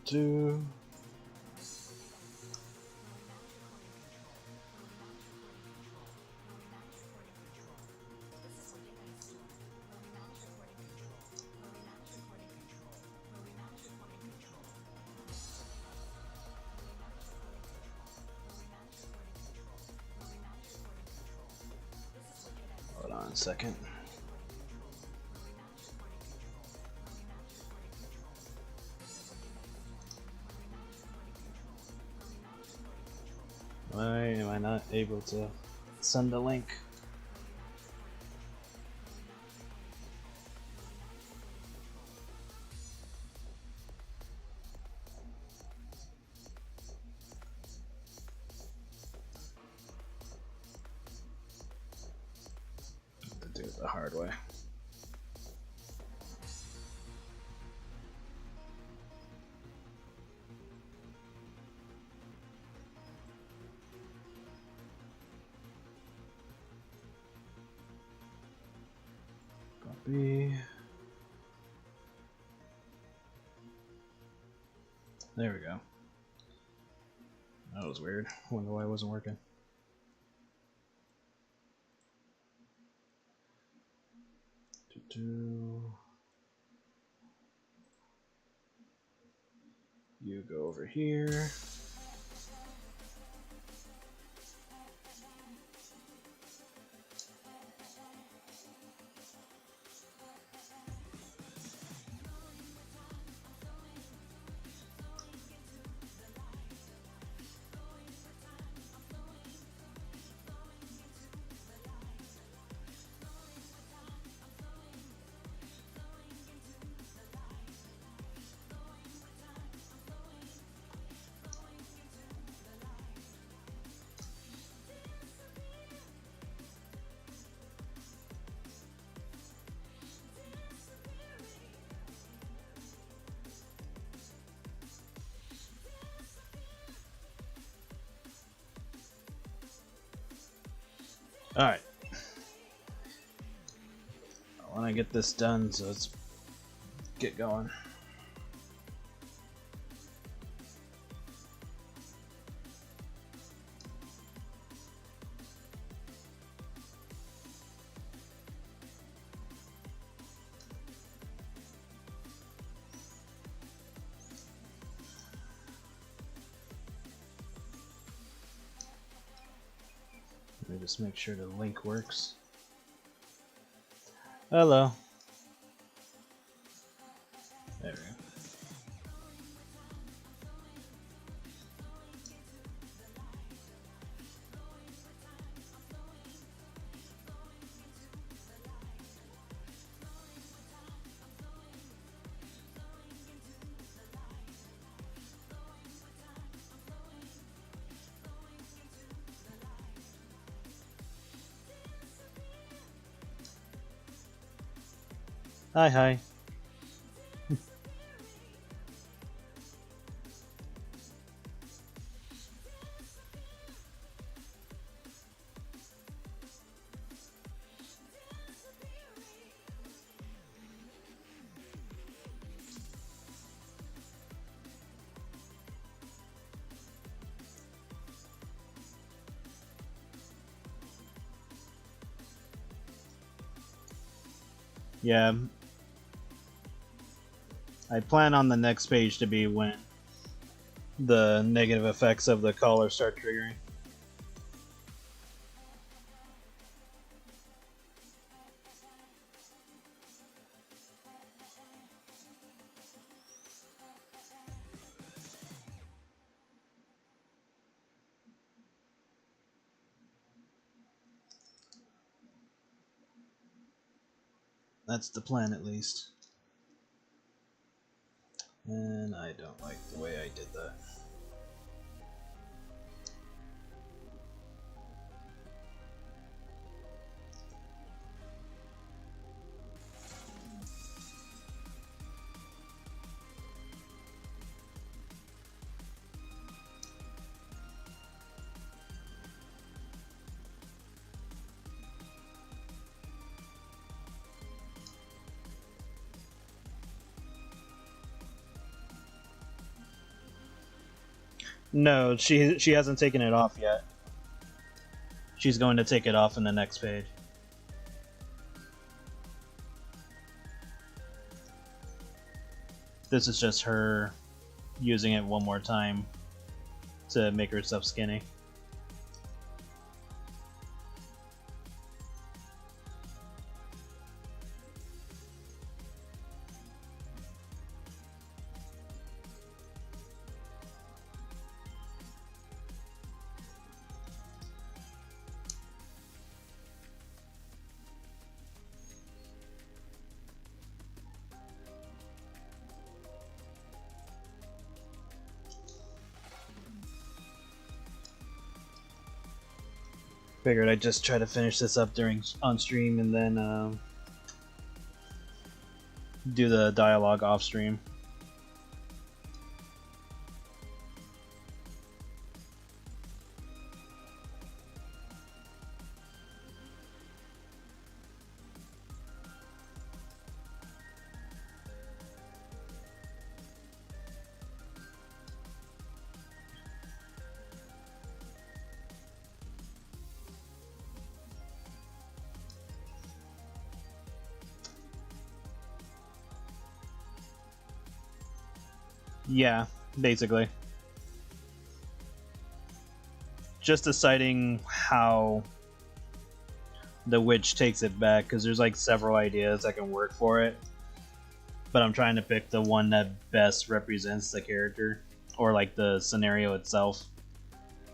Do. Hold on a second. Why am I not able to send a link? To do it the hard way. Copy. There we go. That was weird. Wonder why it wasn't working. You go over here. Alright. I want to get this done, so let's get going. Let me just make sure the link works. Hello. There we go. Hi, hi. Yeah. I plan on the next page to be when the negative effects of the collar start triggering. That's the plan, at least. And I don't like the way I did that. No, she hasn't taken it off yet. She's going to take it off in the next page. This is just her using it one more time to make herself skinny. Figured I'd just try to finish this up on stream and then do the dialogue off stream. Yeah, basically. Just deciding how the witch takes it back, because there's like several ideas that can work for it. But I'm trying to pick the one that best represents the character, or like the scenario itself.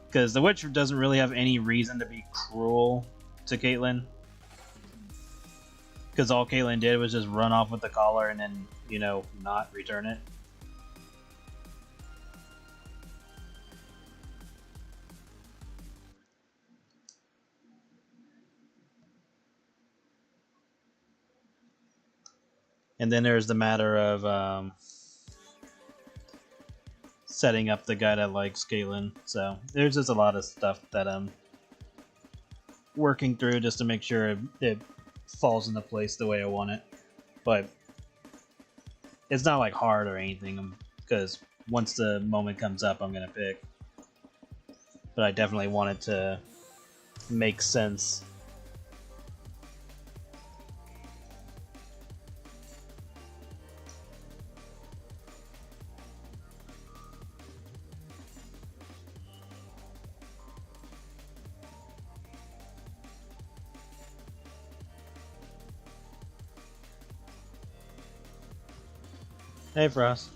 Because the witch doesn't really have any reason to be cruel to Caitlyn. Because all Caitlyn did was just run off with the collar and then, you know, not return it. And then there's the matter of setting up the guy that likes Caitlyn. So there's just a lot of stuff that I'm working through just to make sure it falls into place the way I want it. But it's not like hard or anything, because once the moment comes up, I'm gonna pick. But I definitely want it to make sense. Hey, Frost.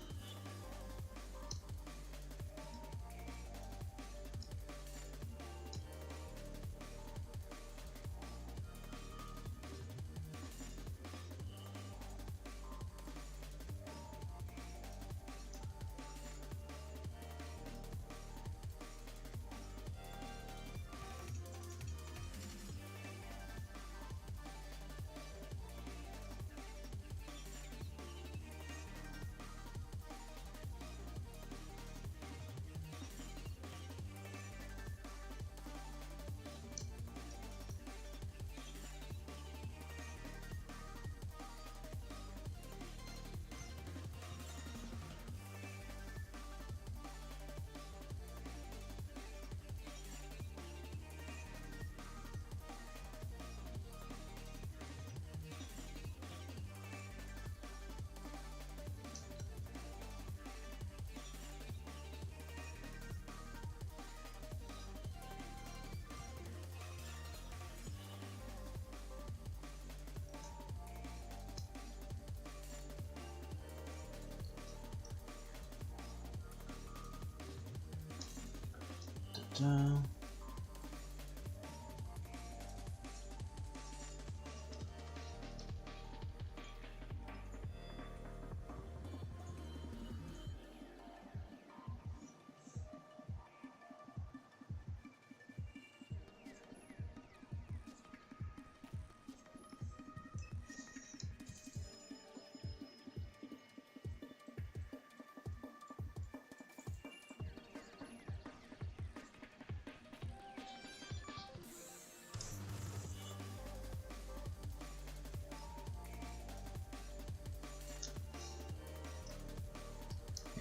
Da-da.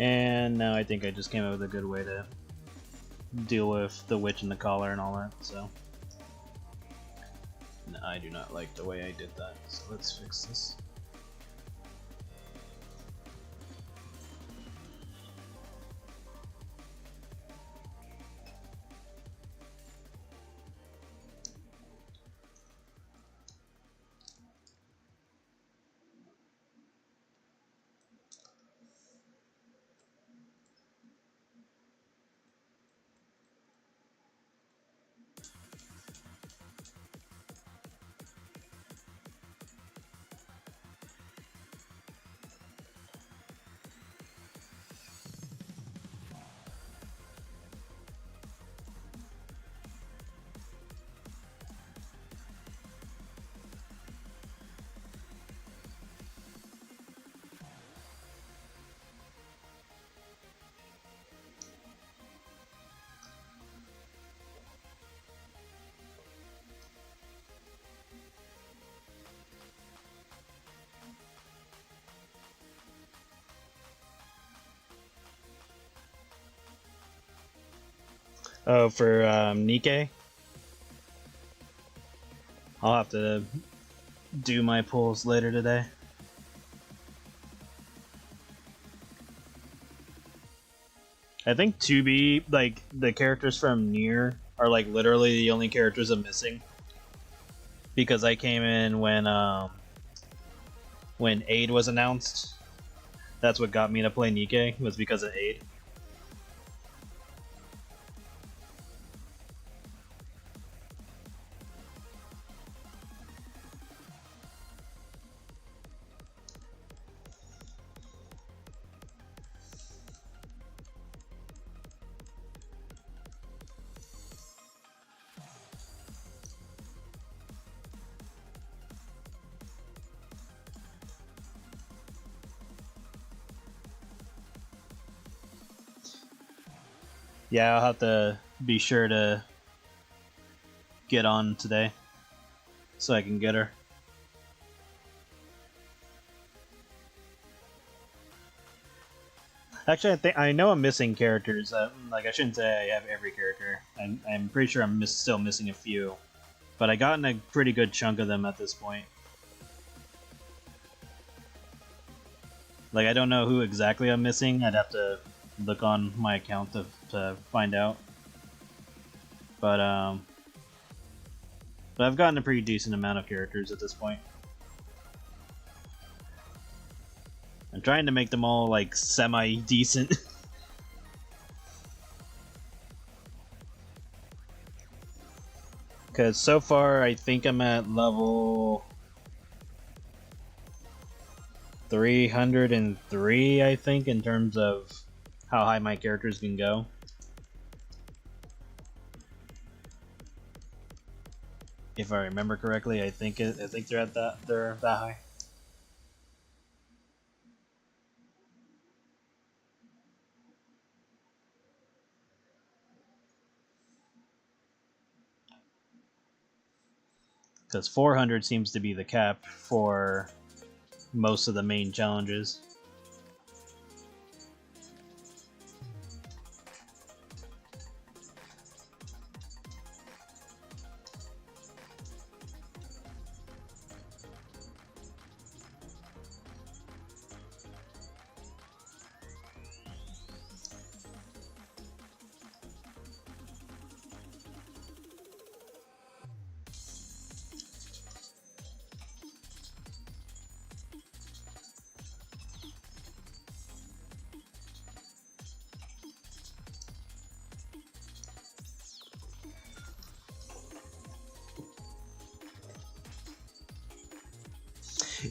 And now I think I just came up with a good way to deal with the witch and the collar and all that, so. No, I do not like the way I did that, so let's fix this. Oh, for Nikkei? I'll have to do my pulls later today. I think 2B, like, the characters from Nier are like literally the only characters I'm missing. Because I came in when Aid was announced. That's what got me to play Nikkei, was because of Aid. Yeah, I'll have to be sure to get on today so I can get her. Actually, I know I'm missing characters. Like, I shouldn't say I have every character. I'm pretty sure I'm still missing a few, but I gotten a pretty good chunk of them at this point. Like, I don't know who exactly I'm missing. I'd have to look on my account to find out. But I've gotten a pretty decent amount of characters at this point. I'm trying to make them all like semi-decent. Because so far I think I'm at level 303, I think, in terms of how high my characters can go. If I remember correctly, I think they're at they're that high. Because 400 seems to be the cap for most of the main challenges.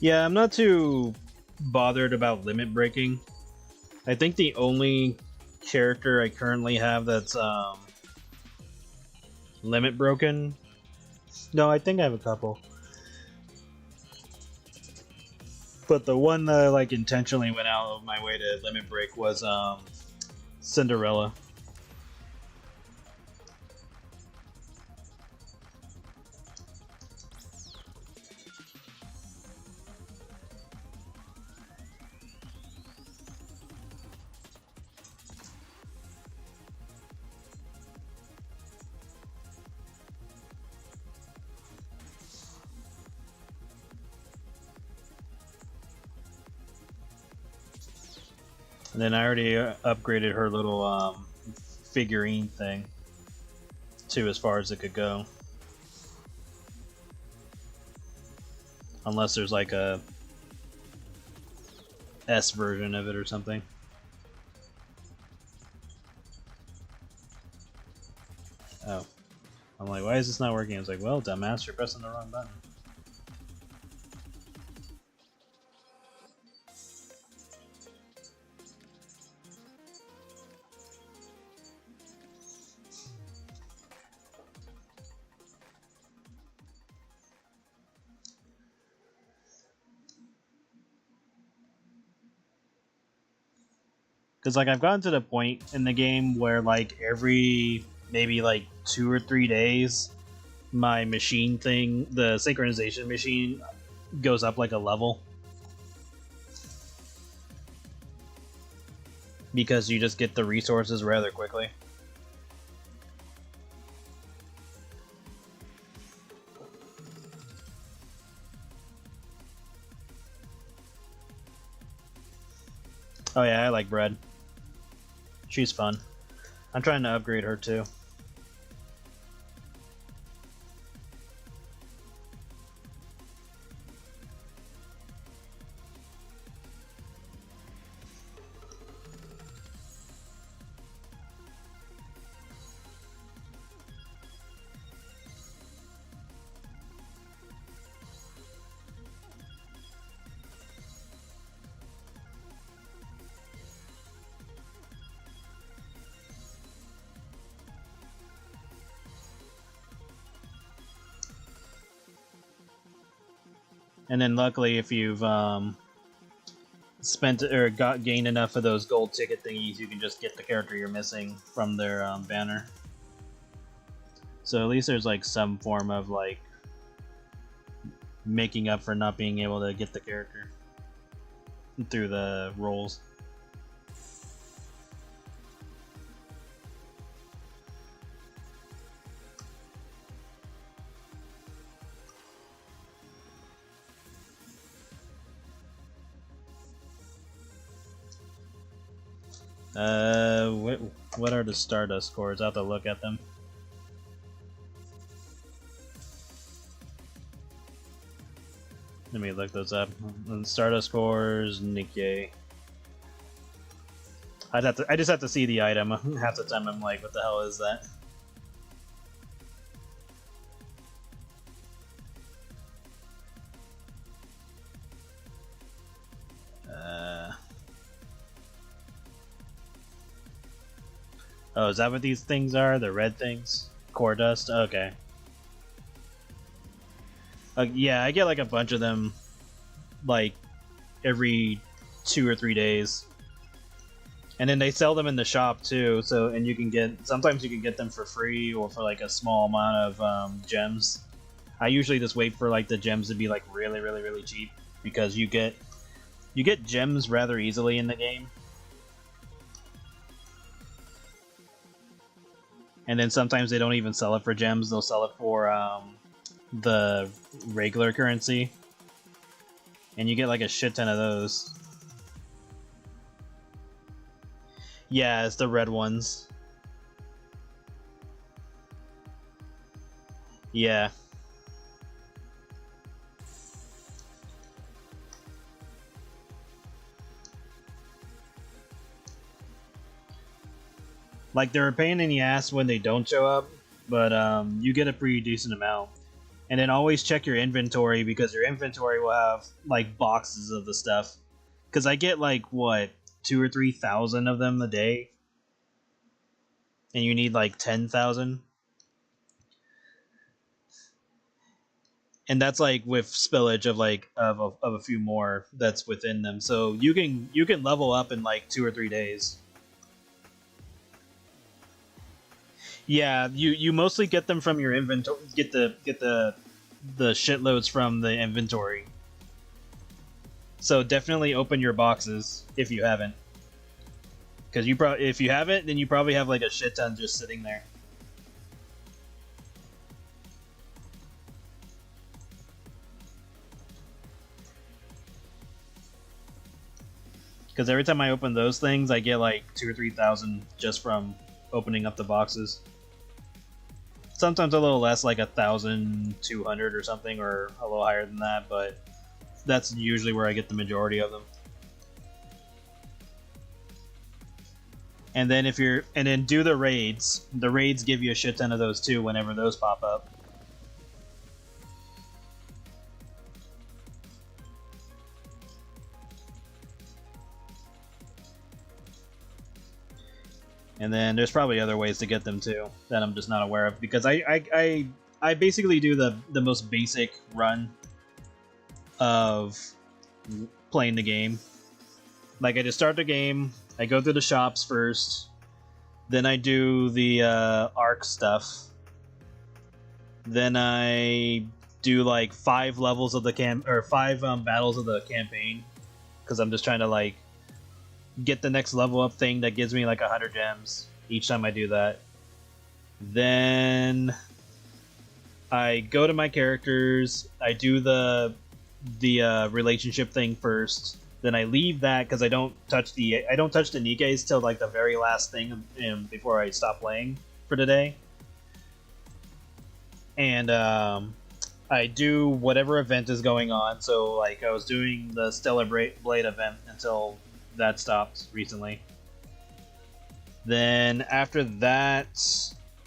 Yeah, I'm not too bothered about limit breaking. I think the only character I currently have that's limit broken. No, I think I have a couple. But the one that I like intentionally went out of my way to limit break was Cinderella. And then I already upgraded her little figurine thing to as far as it could go. Unless there's like a S version of it or something. Oh. I'm like, why is this not working? I was like, well, dumbass, you're pressing the wrong button. Because, like, I've gotten to the point in the game where, like, every maybe, like, 2 or 3 days, my machine thing, the synchronization machine, goes up, like, a level. Because you just get the resources rather quickly. Oh yeah, I like Bread. She's fun. I'm trying to upgrade her too. And then luckily, if you've spent or gained enough of those gold ticket thingies, you can just get the character you're missing from their banner. So at least there's like some form of like making up for not being able to get the character through the rolls. What are the Stardust scores? I have to look at them. Let me look those up. Stardust scores, Nikkei. I just have to see the item. Half the time I'm like, what the hell is that? Oh, is that what these things are? The red things? Core dust? Okay. Yeah, I get like a bunch of them, like, every 2 or 3 days. And then they sell them in the shop too, so, and you can get, sometimes you can get them for free or for like a small amount of gems. I usually just wait for like the gems to be like really, really, really cheap, because you get gems rather easily in the game. And then sometimes they don't even sell it for gems, they'll sell it for the regular currency. And you get like a shit ton of those. Yeah, it's the red ones. Yeah. Like, they're a pain in the ass when they don't show up, but you get a pretty decent amount. And then always check your inventory, because your inventory will have like boxes of the stuff. Because I get like, what, 2,000 or 3,000 of them a day? And you need like 10,000? And that's like with spillage of like of a few more that's within them. So you can level up in like 2 or 3 days. Yeah, you mostly get them from your inventory. Get the shitloads from the inventory. So definitely open your boxes if you haven't, because if you haven't, then you probably have like a shit ton just sitting there. Because every time I open those things, I get like 2,000 or 3,000 just from opening up the boxes. Sometimes a little less, like 1,200 or something, or a little higher than that, but that's usually where I get the majority of them. And then do the raids. The raids give you a shit ton of those too whenever those pop up. And then there's probably other ways to get them too that I'm just not aware of, because I basically do the most basic run of playing the game. Like, I just start the game, I go through the shops first, then I do the ARC stuff, then I do like 5 levels of the battles of the campaign, because I'm just trying to like get the next level up thing that gives me like 100 gems each time I do that. Then I go to my characters, I do the relationship thing first. Then I leave that because I don't touch the Nikes till like the very last thing before I stop playing for today. And I do whatever event is going on. So like I was doing the Stellar Blade event until that stopped recently. Then after that,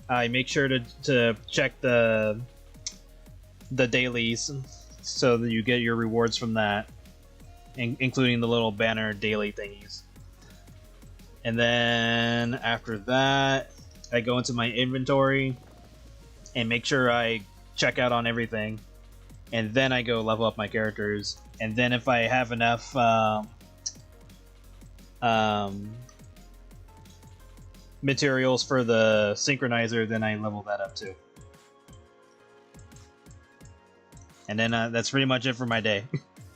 I make sure to check the dailies so that you get your rewards from that, including the little banner daily thingies. And then after that, I go into my inventory and make sure I check out on everything. And then I go level up my characters. And then if I have enough materials for the synchronizer, then I level that up too. And then that's pretty much it for my day.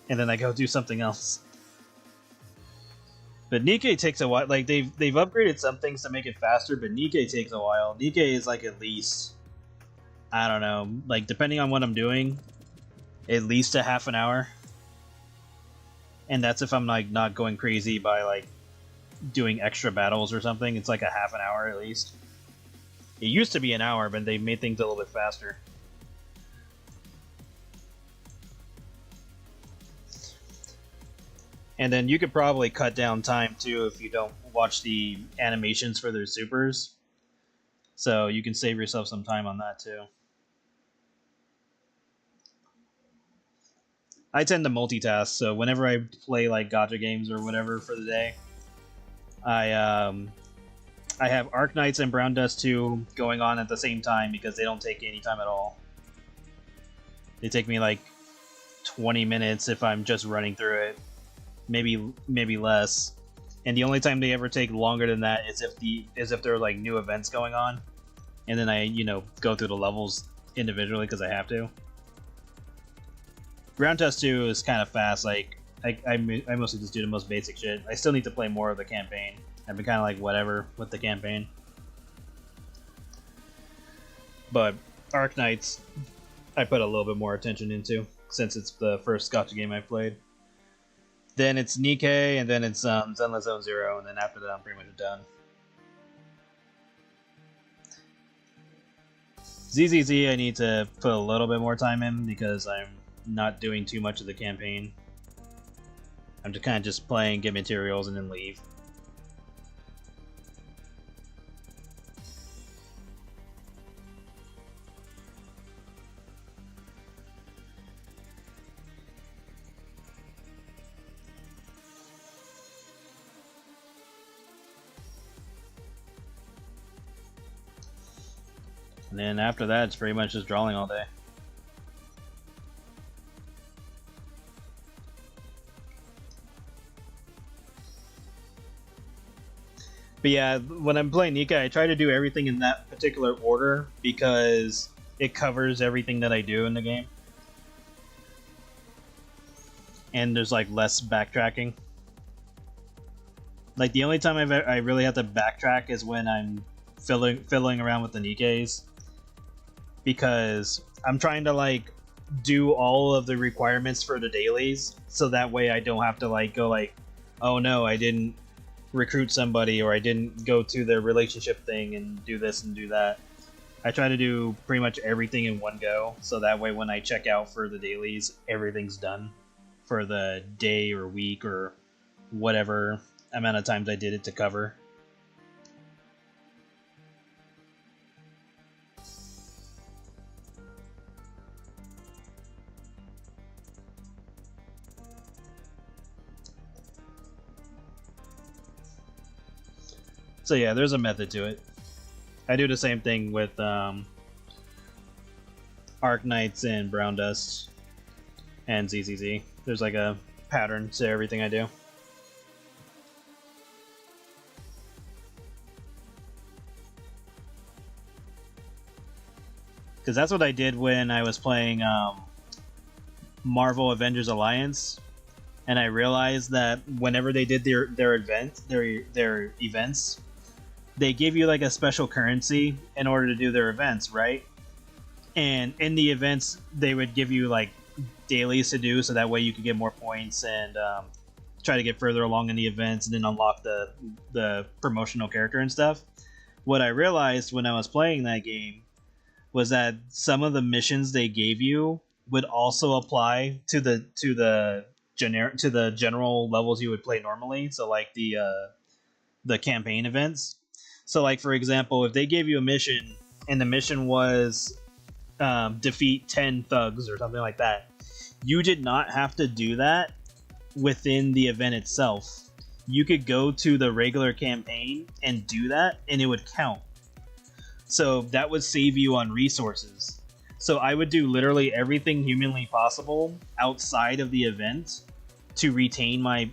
And then I go do something else. But Nikkei takes a while. Like they've upgraded some things to make it faster, but Nikkei takes a while. Nikkei is like at least, I don't know, like depending on what I'm doing, at least a half an hour. And that's if I'm like not going crazy by like doing extra battles or something. It's like a half an hour at least. It used to be an hour, but they made things a little bit faster. And then you could probably cut down time too if you don't watch the animations for their supers. So you can save yourself some time on that too. I tend to multitask, so whenever I play like gacha games or whatever for the day, I have Arc Knights and Brown Dust 2 going on at the same time because they don't take any time at all. They take me like 20 minutes if I'm just running through it. Maybe less, and the only time they ever take longer than that is if there are like new events going on, and then I go through the levels individually because I have to. Ground Test 2 is kind of fast. Like I mostly just do the most basic shit. I still need to play more of the campaign. I've been kind of like whatever with the campaign, but Arc Knights I put a little bit more attention into since it's the first gacha game I've played. Then it's Nikkei, and then it's Zenless Zone Zero, and then after that I'm pretty much done. ZZZ I need to put a little bit more time in because I'm not doing too much of the campaign. I'm just kind of just playing, get materials, and then leave. And then after that, it's pretty much just drawing all day. But yeah, when I'm playing Nikkei, I try to do everything in that particular order because it covers everything that I do in the game. And there's like less backtracking. Like the only time I really have to backtrack is when I'm fiddling around with the Nikkeis. Because I'm trying to like do all of the requirements for the dailies, so that way I don't have to like go like oh no, I didn't recruit somebody, or I didn't go to the relationship thing and do this and do that. I try to do pretty much everything in one go, so that way when I check out for the dailies, everything's done for the day or week or whatever amount of times I did it to cover. So yeah, there's a method to it. I do the same thing with Arc Knights and Brown Dust and ZZZ. There's like a pattern to everything I do. Because that's what I did when I was playing Marvel Avengers Alliance, and I realized that whenever they did their events, they give you like a special currency in order to do their events, right? And in the events, they would give you like dailies to do, so that way you could get more points and try to get further along in the events and then unlock the promotional character and stuff. What I realized when I was playing that game was that some of the missions they gave you would also apply to the general levels you would play normally. So like the campaign events. So like for example, if they gave you a mission and the mission was defeat 10 thugs or something like that, you did not have to do that within the event itself. You could go to the regular campaign and do that, and it would count. So that would save you on resources. So I would do literally everything humanly possible outside of the event to retain my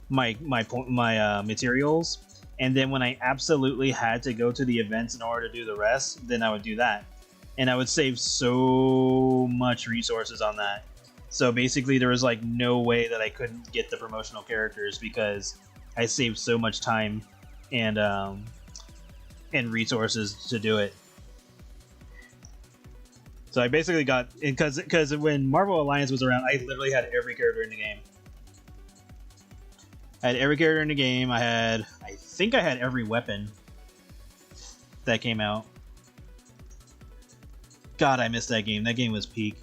materials. And then when I absolutely had to go to the events in order to do the rest, then I would do that. And I would save so much resources on that. So basically there was like no way that I couldn't get the promotional characters because I saved so much time and resources to do it. So I basically got, because when Marvel Alliance was around, I literally had every character in the game. I had every character in the game. I think I had every weapon that came out. God, I missed that game. That game was peak.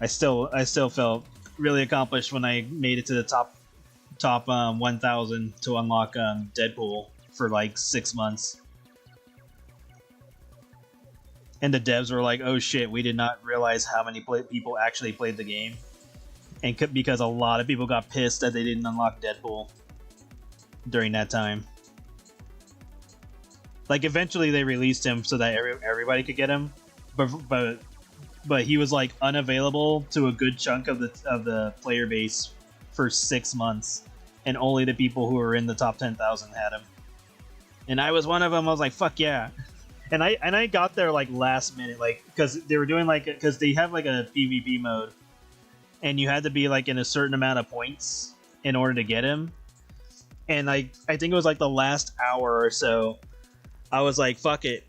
I still felt really accomplished when I made it to the top 1,000 to unlock Deadpool for like 6 months. And the devs were like, oh shit, we did not realize how many people actually played the game. And because a lot of people got pissed that they didn't unlock Deadpool during that time. Like eventually they released him so that everybody could get him, but he was like unavailable to a good chunk of the player base for 6 months, and only the people who were in the top 10,000 had him. And I was one of them. I was like, fuck yeah. And I got there like last minute, like because they were doing like, because they have like a PvP mode, and you had to be like in a certain amount of points in order to get him. And I think it was like the last hour or so, I was like, fuck it.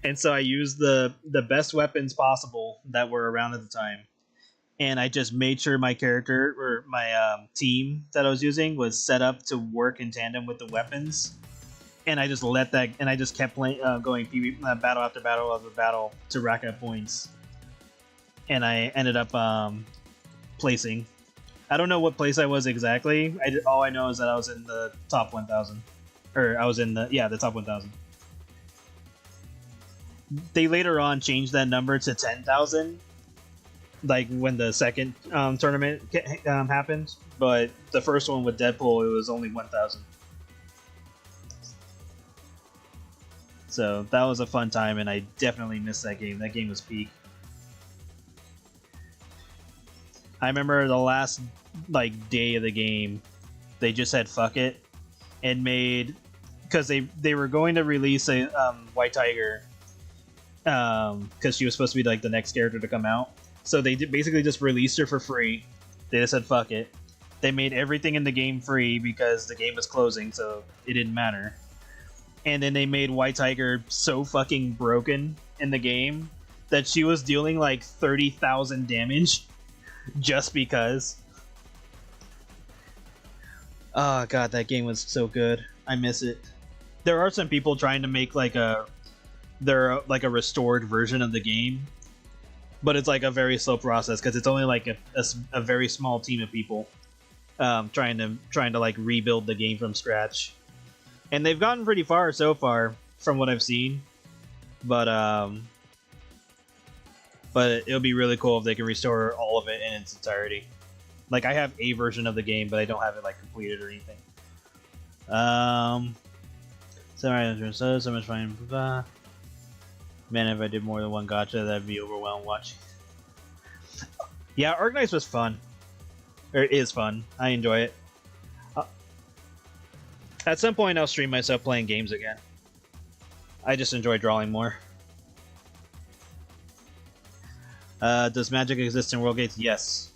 And so I used the best weapons possible that were around at the time. And I just made sure my character or my team that I was using was set up to work in tandem with the weapons. And I just let that, and I just kept playing, going PvP, battle after battle after battle to rack up points. And I ended up placing. I don't know what place I was exactly. All I know is that I was in the top 1,000, or I was in the top 1,000. They later on changed that number to 10,000, like when the second tournament happened. But the first one with Deadpool, it was only 1,000. So that was a fun time, and I definitely missed that game. That game was peak. I remember the last like day of the game, they just said fuck it and made, because they were going to release a White Tiger, because she was supposed to be like the next character to come out. So they basically just released her for free. They just said fuck it. They made everything in the game free because the game was closing, so it didn't matter. And then they made White Tiger so fucking broken in the game that she was dealing like 30,000 damage just because. Oh god, that game was so good. I miss it. There are some people trying to make like a restored version of the game, but it's like a very slow process because it's only like a very small team of people trying to like rebuild the game from scratch, and they've gotten pretty far so far from what I've seen, but it'll be really cool if they can restore all of it in its entirety. Like, I have a version of the game, but I don't have it like completed or anything. So much fun. Man, if I did more than one gacha, that'd be overwhelmed watching. Yeah, Organize was fun. Or is fun. I enjoy it. At some point, I'll stream myself playing games again. I just enjoy drawing more. Does magic exist in World Gates? Yes.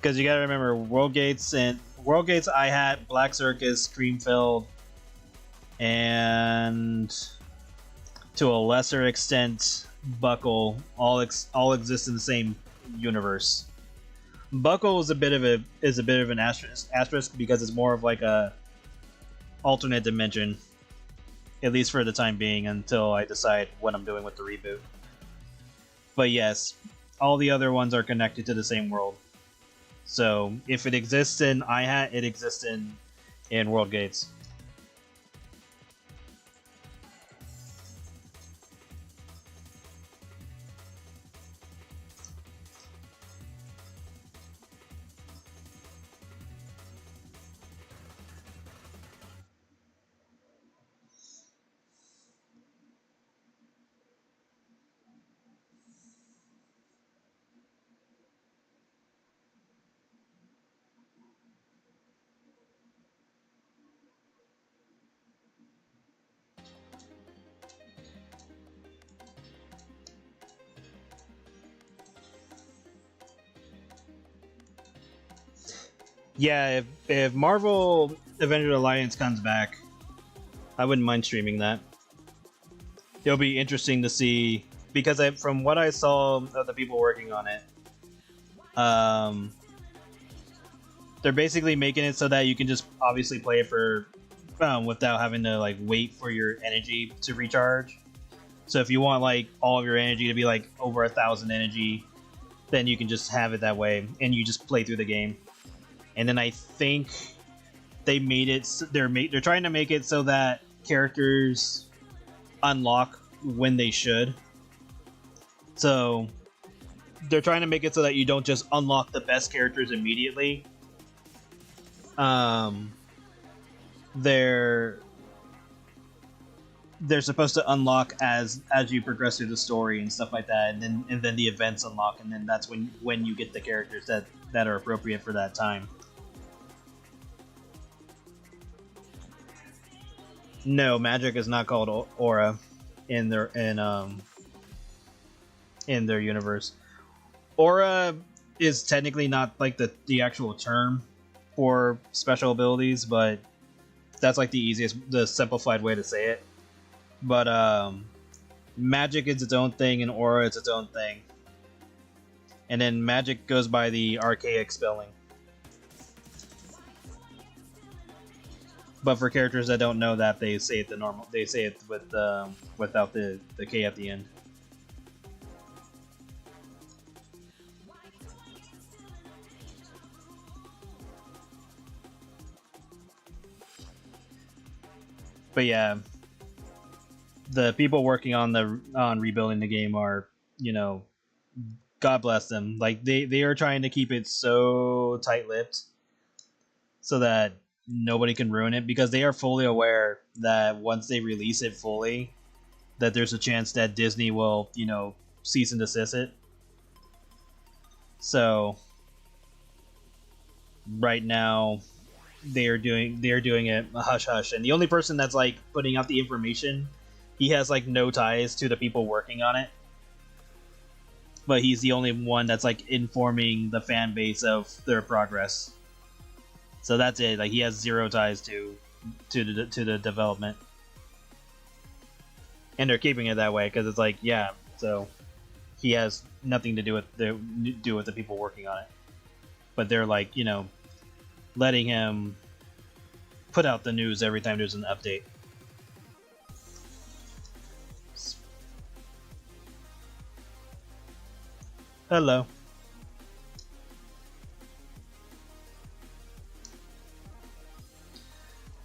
Because you gotta remember, World Gates, IHAT, Black Circus, Dreamfield, and to a lesser extent, Buckle all exist in the same universe. Buckle is a bit of an asterisk because it's more of like a alternate dimension, at least for the time being, until I decide what I'm doing with the reboot. But yes, all the other ones are connected to the same world. So if it exists in IHAT, it exists in World Gates. Yeah, if Marvel Avengers Alliance comes back, I wouldn't mind streaming that. It'll be interesting to see, because from what I saw of the people working on it, they're basically making it so that you can just obviously play it for without having to like wait for your energy to recharge. So if you want like all of your energy to be like over 1,000 energy, then you can just have it that way, and you just play through the game. And then I think they made it. They're trying to make it so that characters unlock when they should. So they're trying to make it so that you don't just unlock the best characters immediately. They're supposed to unlock as you progress through the story and stuff like that, and then the events unlock, and then that's when you get the characters that are appropriate for that time. No, magic is not called aura in their universe. Aura is technically not like the actual term for special abilities, but that's like the simplified way to say it. But magic is its own thing, and aura is its own thing. And then magic goes by the archaic spelling. But for characters that don't know that, they say it the normal. They say it without the K at the end. But yeah, the people working on rebuilding the game are, God bless them. Like they are trying to keep it so tight-lipped so that nobody can ruin it, because they are fully aware that once they release it fully, that there's a chance that Disney will, cease and desist it. So right now they are doing it hush hush, and the only person that's like putting out the information, he has like no ties to the people working on it. but he's the only one that's like informing the fan base of their progress. So that's it. Like he has zero ties to the development, and they're keeping it that way because it's like, yeah, so he has nothing to do with the people working on it, but they're like, you know, letting him put out the news every time there's an update. Hello.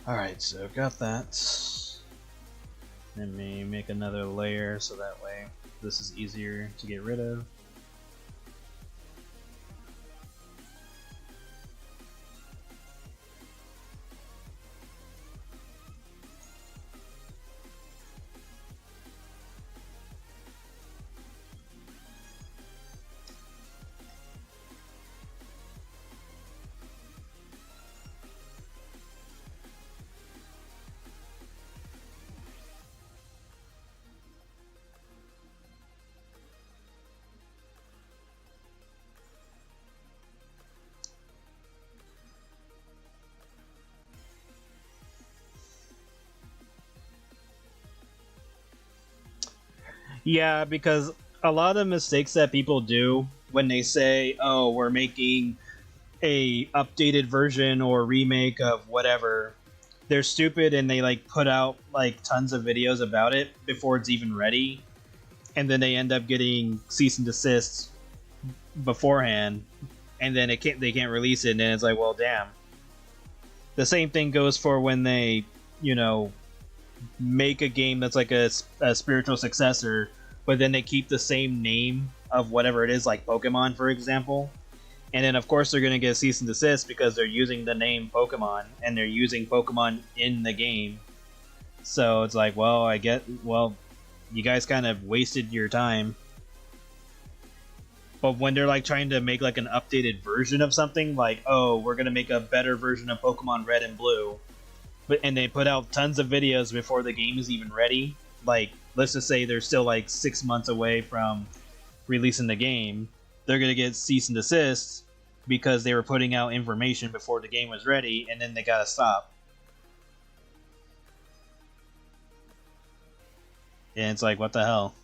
Alright, so got that. Let me make another layer so that way this is easier to get rid of. Yeah, because a lot of mistakes that people do when they say, "Oh, we're making a updated version or remake of whatever," they're stupid and they like put out like tons of videos about it before it's even ready, and then they end up getting cease and desist beforehand, and then they can't release it, and then it's like, well, damn. The same thing goes for when they, you know, make a game that's like a spiritual successor, but then they keep the same name of whatever it is, like Pokemon, for example. And then, of course, they're going to get cease and desist because they're using the name Pokemon, and they're using Pokemon in the game. So it's like, well, you guys kind of wasted your time. But when they're like trying to make like an updated version of something, like, oh, we're going to make a better version of Pokemon Red and Blue, and they put out tons of videos before the game is even ready. Like, let's just say they're still like 6 months away from releasing the game. They're gonna get cease and desist because they were putting out information before the game was ready, and then they gotta stop. And it's like, what the hell?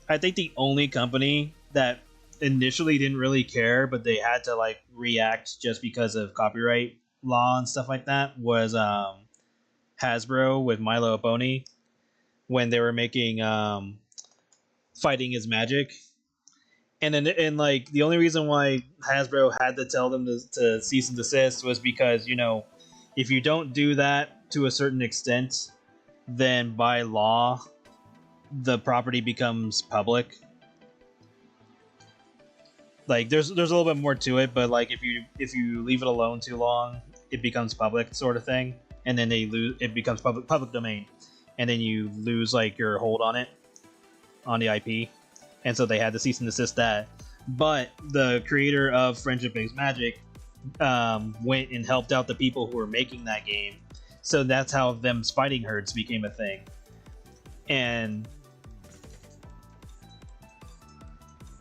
I think the only company that initially didn't really care, but they had to like react just because of copyright law and stuff like that was Hasbro with My Little Pony when they were making Fighting is Magic. And like the only reason why Hasbro had to tell them to cease and desist was because, you know, if you don't do that to a certain extent, then by law the property becomes public. Like there's a little bit more to it, but like if you leave it alone too long, it becomes public sort of thing, and then it becomes public domain, and then you lose like your hold on it, on the IP, and so they had to cease and desist that. But the creator of Friendship Makes Magic went and helped out the people who were making that game, so that's how them's fighting herds became a thing. And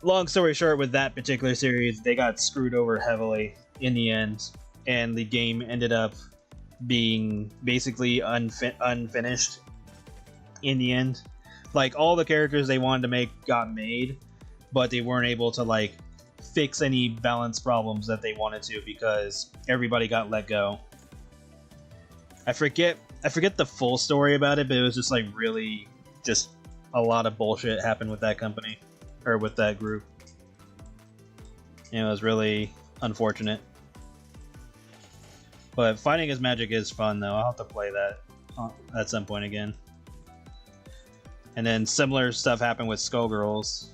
long story short, with that particular series, they got screwed over heavily in the end, and the game ended up being basically unfinished in the end. Like, all the characters they wanted to make got made, but they weren't able to like fix any balance problems that they wanted to because everybody got let go. I forget the full story about it, but it was just like really just a lot of bullshit happened with that company. Or with that group. And it was really unfortunate. But Fighting is Magic is fun though. I'll have to play that at some point again. And then similar stuff happened with Skullgirls,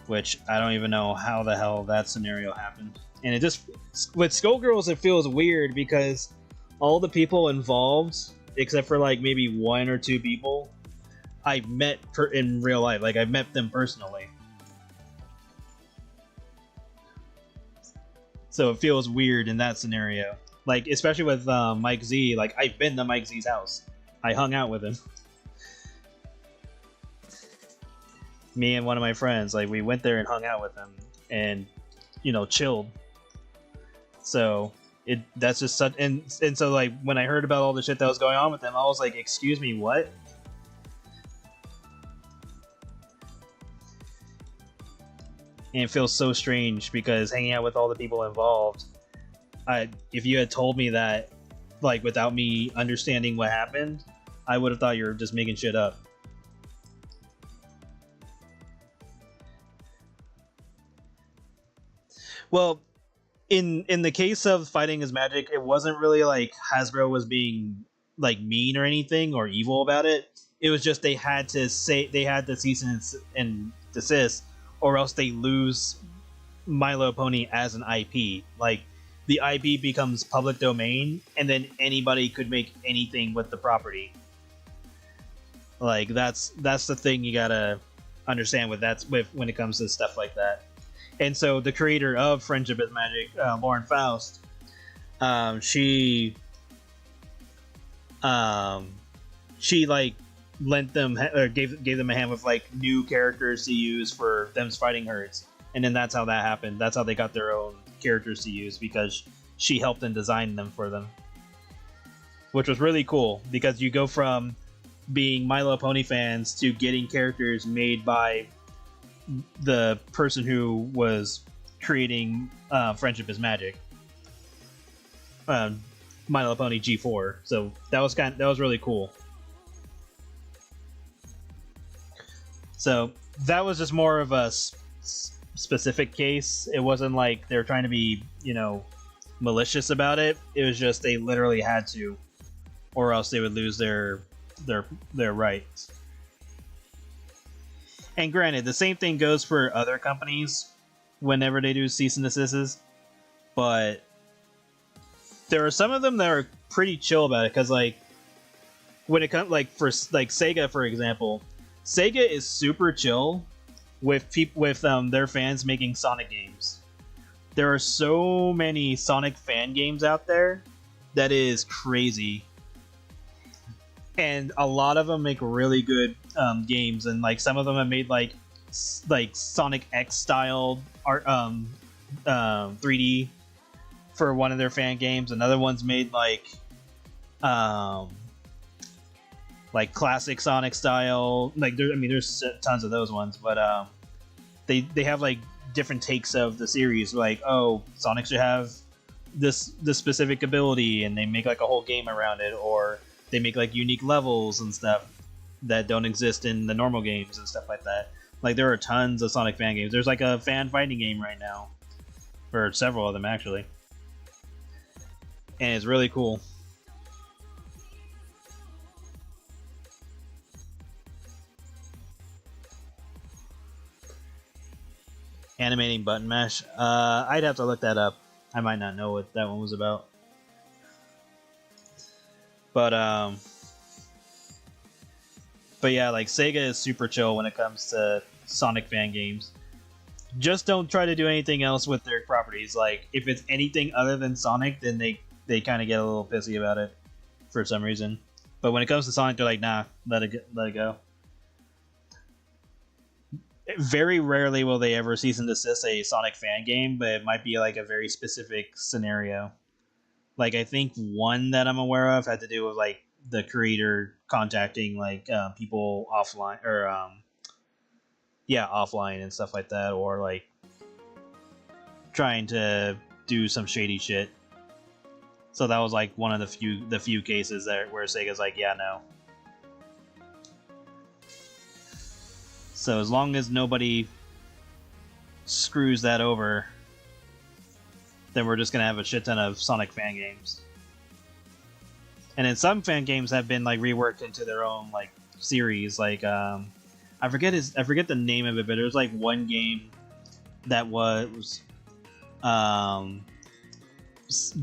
which I don't even know how the hell that scenario happened. And it just, with Skullgirls, it feels weird because all the people involved, except for like maybe 1 or 2 people, I've met in real life. Like, I've met them personally. So it feels weird in that scenario. Like, especially with Mike Z. Like, I've been to Mike Z's house. I hung out with him. Me and one of my friends, like, we went there and hung out with him, and chilled. So that's just such, and so like when I heard about all the shit that was going on with them, I was like, excuse me, what? And it feels so strange because hanging out with all the people involved, if you had told me that, like, without me understanding what happened, I would have thought you were just making shit up. Well, in the case of Fighting is Magic, it wasn't really like Hasbro was being like mean or anything or evil about it. It was just they had to cease and desist, or else they lose My Little Pony as an IP. Like, the IP becomes public domain, and then anybody could make anything with the property. Like, that's the thing you gotta understand with when it comes to stuff like that. And so the creator of Friendship is Magic, Lauren Faust, she like lent them or gave them a hand with like new characters to use for them's fighting herds, and then that's how that happened. That's how they got their own characters to use, because she helped and designed them for them, which was really cool because you go from being My Little Pony fans to getting characters made by the person who was creating Friendship is Magic, My Little Pony G4. So that was really cool. So that was just more of a specific case. It wasn't like they were trying to be, malicious about it. It was just they literally had to, or else they would lose their rights. And granted, the same thing goes for other companies whenever they do cease and desists, but there are some of them that are pretty chill about it, because like when it comes for Sega, for example, Sega is super chill with their fans making Sonic games. There are so many Sonic fan games out there that is crazy. And a lot of them make really good games, and like some of them have made like Sonic X style art 3D for one of their fan games. Another one's made like classic Sonic style. Like there's tons of those ones, but they have like different takes of the series. Like, oh, Sonic should have this specific ability, and they make like a whole game around it, or they make like unique levels and stuff that don't exist in the normal games and stuff like that. Like, there are tons of Sonic fan games. There's like a fan fighting game right now, or several of them actually, and it's really cool. Animating button mash. I'd have to look that up. I might not know what that one was about. But yeah, like Sega is super chill when it comes to Sonic fan games. Just don't try to do anything else with their properties. Like, if it's anything other than Sonic, then they kind of get a little pissy about it for some reason. But when it comes to Sonic, they're like, nah, let it go. Very rarely will they ever cease and desist a Sonic fan game, but it might be like a very specific scenario. Like, I think one that I'm aware of had to do with like the creator contacting like people offline, or offline and stuff like that, or like trying to do some shady shit. So that was like one of the few cases where Sega's like, yeah, no. So as long as nobody screws that over, then we're just gonna have a shit ton of Sonic fan games. And then some fan games have been like reworked into their own like series. Like I forget the name of it, but there was like one game that was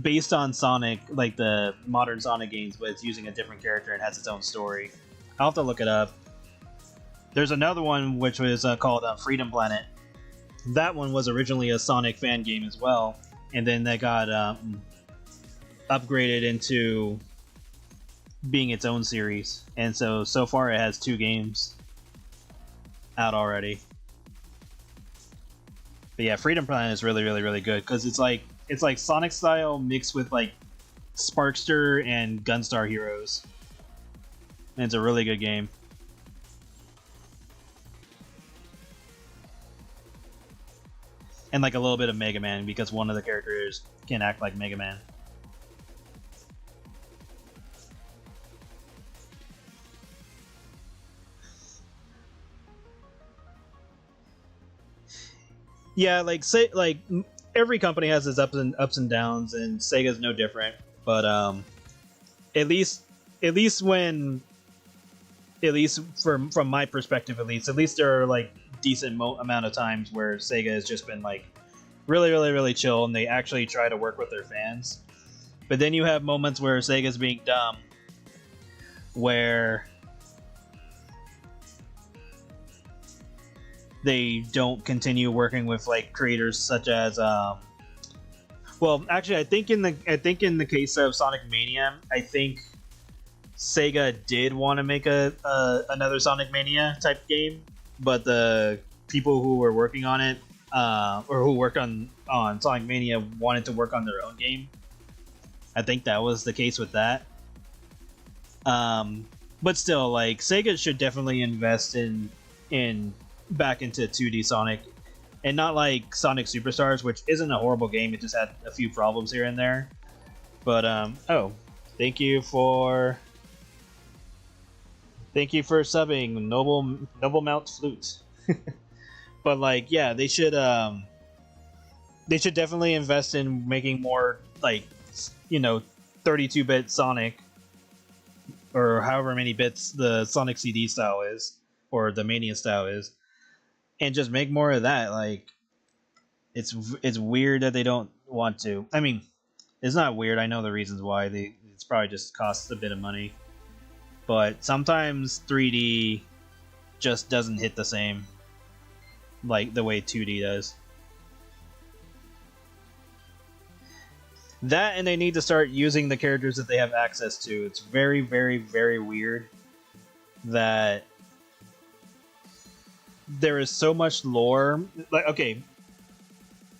based on Sonic, like the modern Sonic games, but it's using a different character and has its own story. I'll have to look it up. There's another one which was called Freedom Planet. That one was originally a Sonic fan game as well, and then they got upgraded into being its own series, and so far it has 2 games out already. But yeah, Freedom Planet is really good because it's like Sonic style mixed with like Sparkster and Gunstar heroes, and it's a really good game. And like a little bit of Mega Man because one of the characters can act like Mega Man. Yeah, like every company has its ups and downs, and Sega's no different. But at least when from my perspective, at least there are like decent amount of times where Sega has just been like really chill, and they actually try to work with their fans. But then you have moments where Sega's being dumb, where they don't continue working with like creators such as well, actually, I think in the case of Sonic Mania, I think Sega did want to make another Sonic Mania type game, but the people who were working on it, or who worked on Sonic Mania, wanted to work on their own game. I think that was the case with that. But still, like Sega should definitely invest in back into 2D Sonic, and not like Sonic Superstars, which isn't a horrible game. It just had a few problems here and there. But oh, thank you for subbing, Noble Mount Flute. But like, yeah, they should definitely invest in making more like 32-bit Sonic, or however many bits the Sonic CD style is, or the Mania style is, and just make more of that. Like, it's weird that they don't want to. I mean, it's not weird. I know the reasons why. It's probably just costs a bit of money. But sometimes 3D just doesn't hit the same like the way 2D does. That, and they need to start using the characters that they have access to. It's very weird that there is so much lore. Like, okay,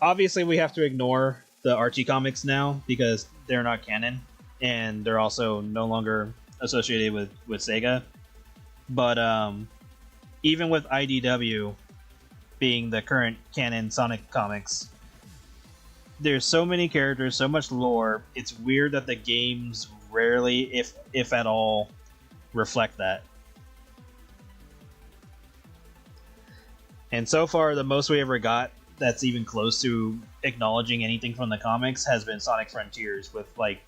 obviously we have to ignore the Archie comics now because they're not canon, and they're also no longer associated with Sega. But even with IDW being the current canon Sonic comics, there's so many characters, so much lore. It's weird that the games rarely, if at all, reflect that. And so far, the most we ever got that's even close to acknowledging anything from the comics has been Sonic Frontiers, with like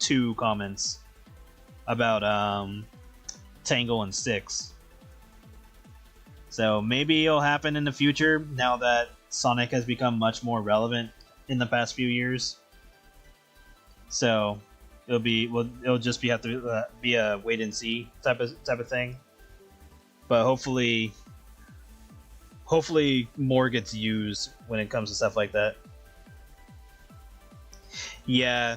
2 comments about Tangle and Styx. So maybe it'll happen in the future now that Sonic has become much more relevant in the past few years. So it'll just have to be a wait and see type of thing. But hopefully more gets used when it comes to stuff like that. Yeah.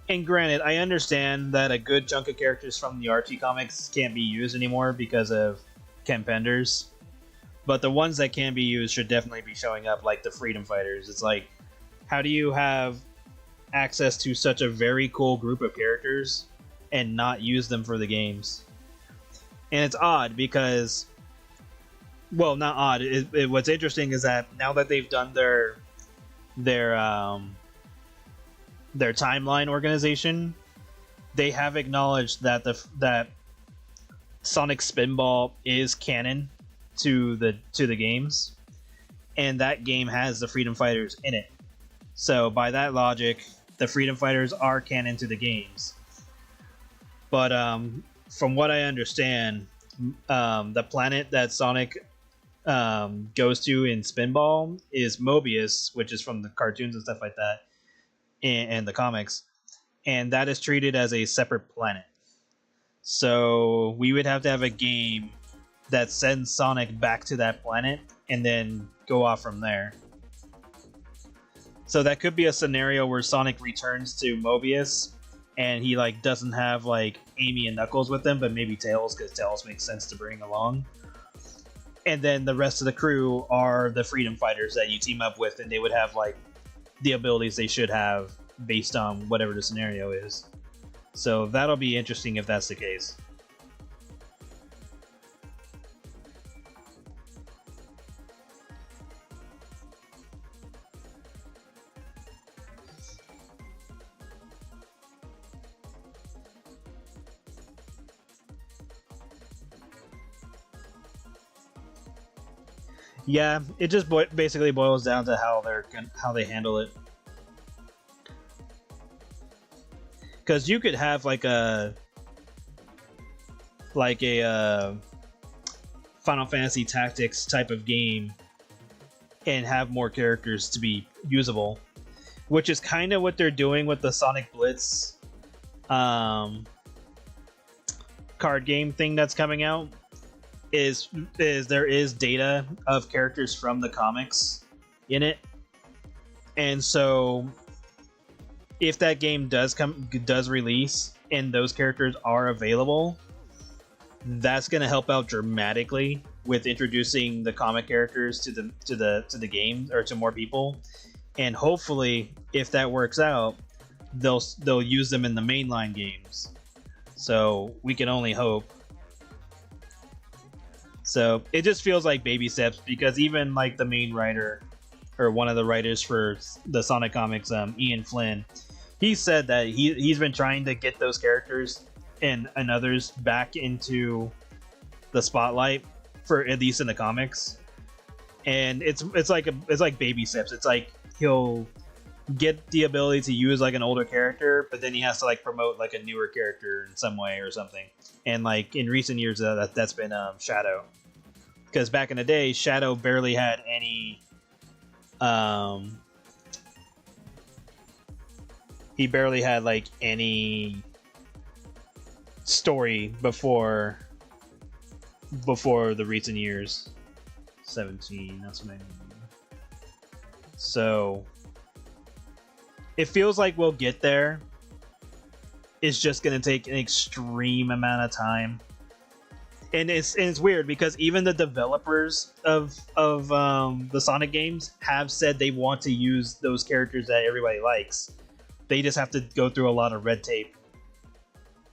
And granted, I understand that a good chunk of characters from the Archie comics can't be used anymore because of Ken Penders. But the ones that can be used should definitely be showing up, like the Freedom Fighters. It's like, how do you have access to such a very cool group of characters and not use them for the games? And it's odd because, well, not odd. What's interesting is that now that they've done their timeline organization, they have acknowledged that that Sonic Spinball is canon to the games, and that game has the Freedom Fighters in it. So by that logic, the Freedom Fighters are canon to the games. But from what I understand, the planet that Sonic goes to in Spinball is Mobius, which is from the cartoons and stuff like that, and the comics, and that is treated as a separate planet. So we would have to have a game that sends Sonic back to that planet and then go off from there. So that could be a scenario where Sonic returns to Mobius, and he like doesn't have like Amy and Knuckles with him, but maybe Tails, because Tails makes sense to bring along. And then the rest of the crew are the Freedom Fighters that you team up with, and they would have like the abilities they should have based on whatever the scenario is. So that'll be interesting if that's the case. Yeah, it just basically boils down to how they handle it. Because you could have like a Final Fantasy Tactics type of game and have more characters to be usable, which is kind of what they're doing with the Sonic Blitz card game thing that's coming out. Is there is data of characters from the comics in it, and so if that game does release and those characters are available, that's going to help out dramatically with introducing the comic characters to the game, or to more people. And hopefully, if that works out, they'll use them in the mainline games. So we can only hope. So it just feels like baby steps, because even like the main writer, or one of the writers for the Sonic comics, Ian Flynn, he said that he's been trying to get those characters and others back into the spotlight, for at least in the comics. And it's like baby steps. It's like he'll get the ability to use like an older character, but then he has to like promote like a newer character in some way or something. And like in recent years, that's been Shadow, because back in the day, Shadow barely had any. He barely had like any story before the recent years. 17. That's what I mean. So it feels like we'll get there. It's just going to take an extreme amount of time. And it's weird, because even the developers of the Sonic games have said they want to use those characters that everybody likes. They just have to go through a lot of red tape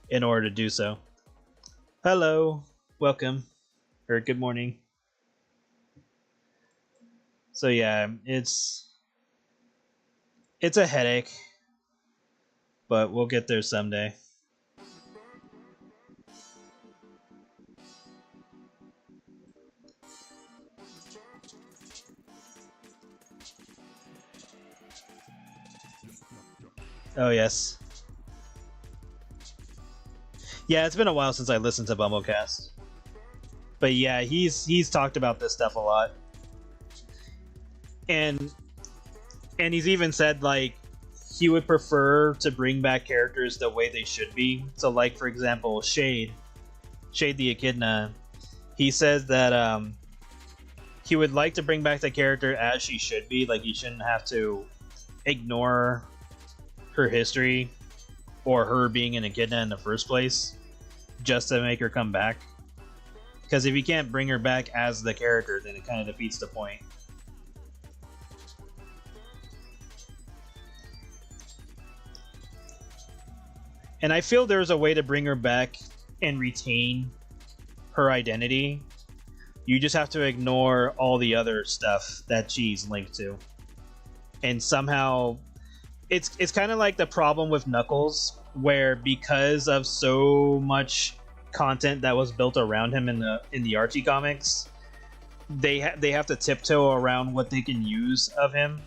in order to do so. Hello, welcome, or good morning. So yeah, it's a headache, but we'll get there someday. Oh yes. Yeah, it's been a while since I listened to Bumblecast. But yeah, he's talked about this stuff a lot. And he's even said like he would prefer to bring back characters the way they should be. So like, for example, Shade the Echidna, he says that he would like to bring back the character as she should be. Like, you shouldn't have to ignore her history or her being an Echidna in the first place just to make her come back. Because if you can't bring her back as the character, then it kind of defeats the point. And I feel there's a way to bring her back and retain her identity. You just have to ignore all the other stuff that she's linked to. And somehow it's kind of like the problem with Knuckles, where because of so much content that was built around him in the Archie comics, they have to tiptoe around what they can use of him.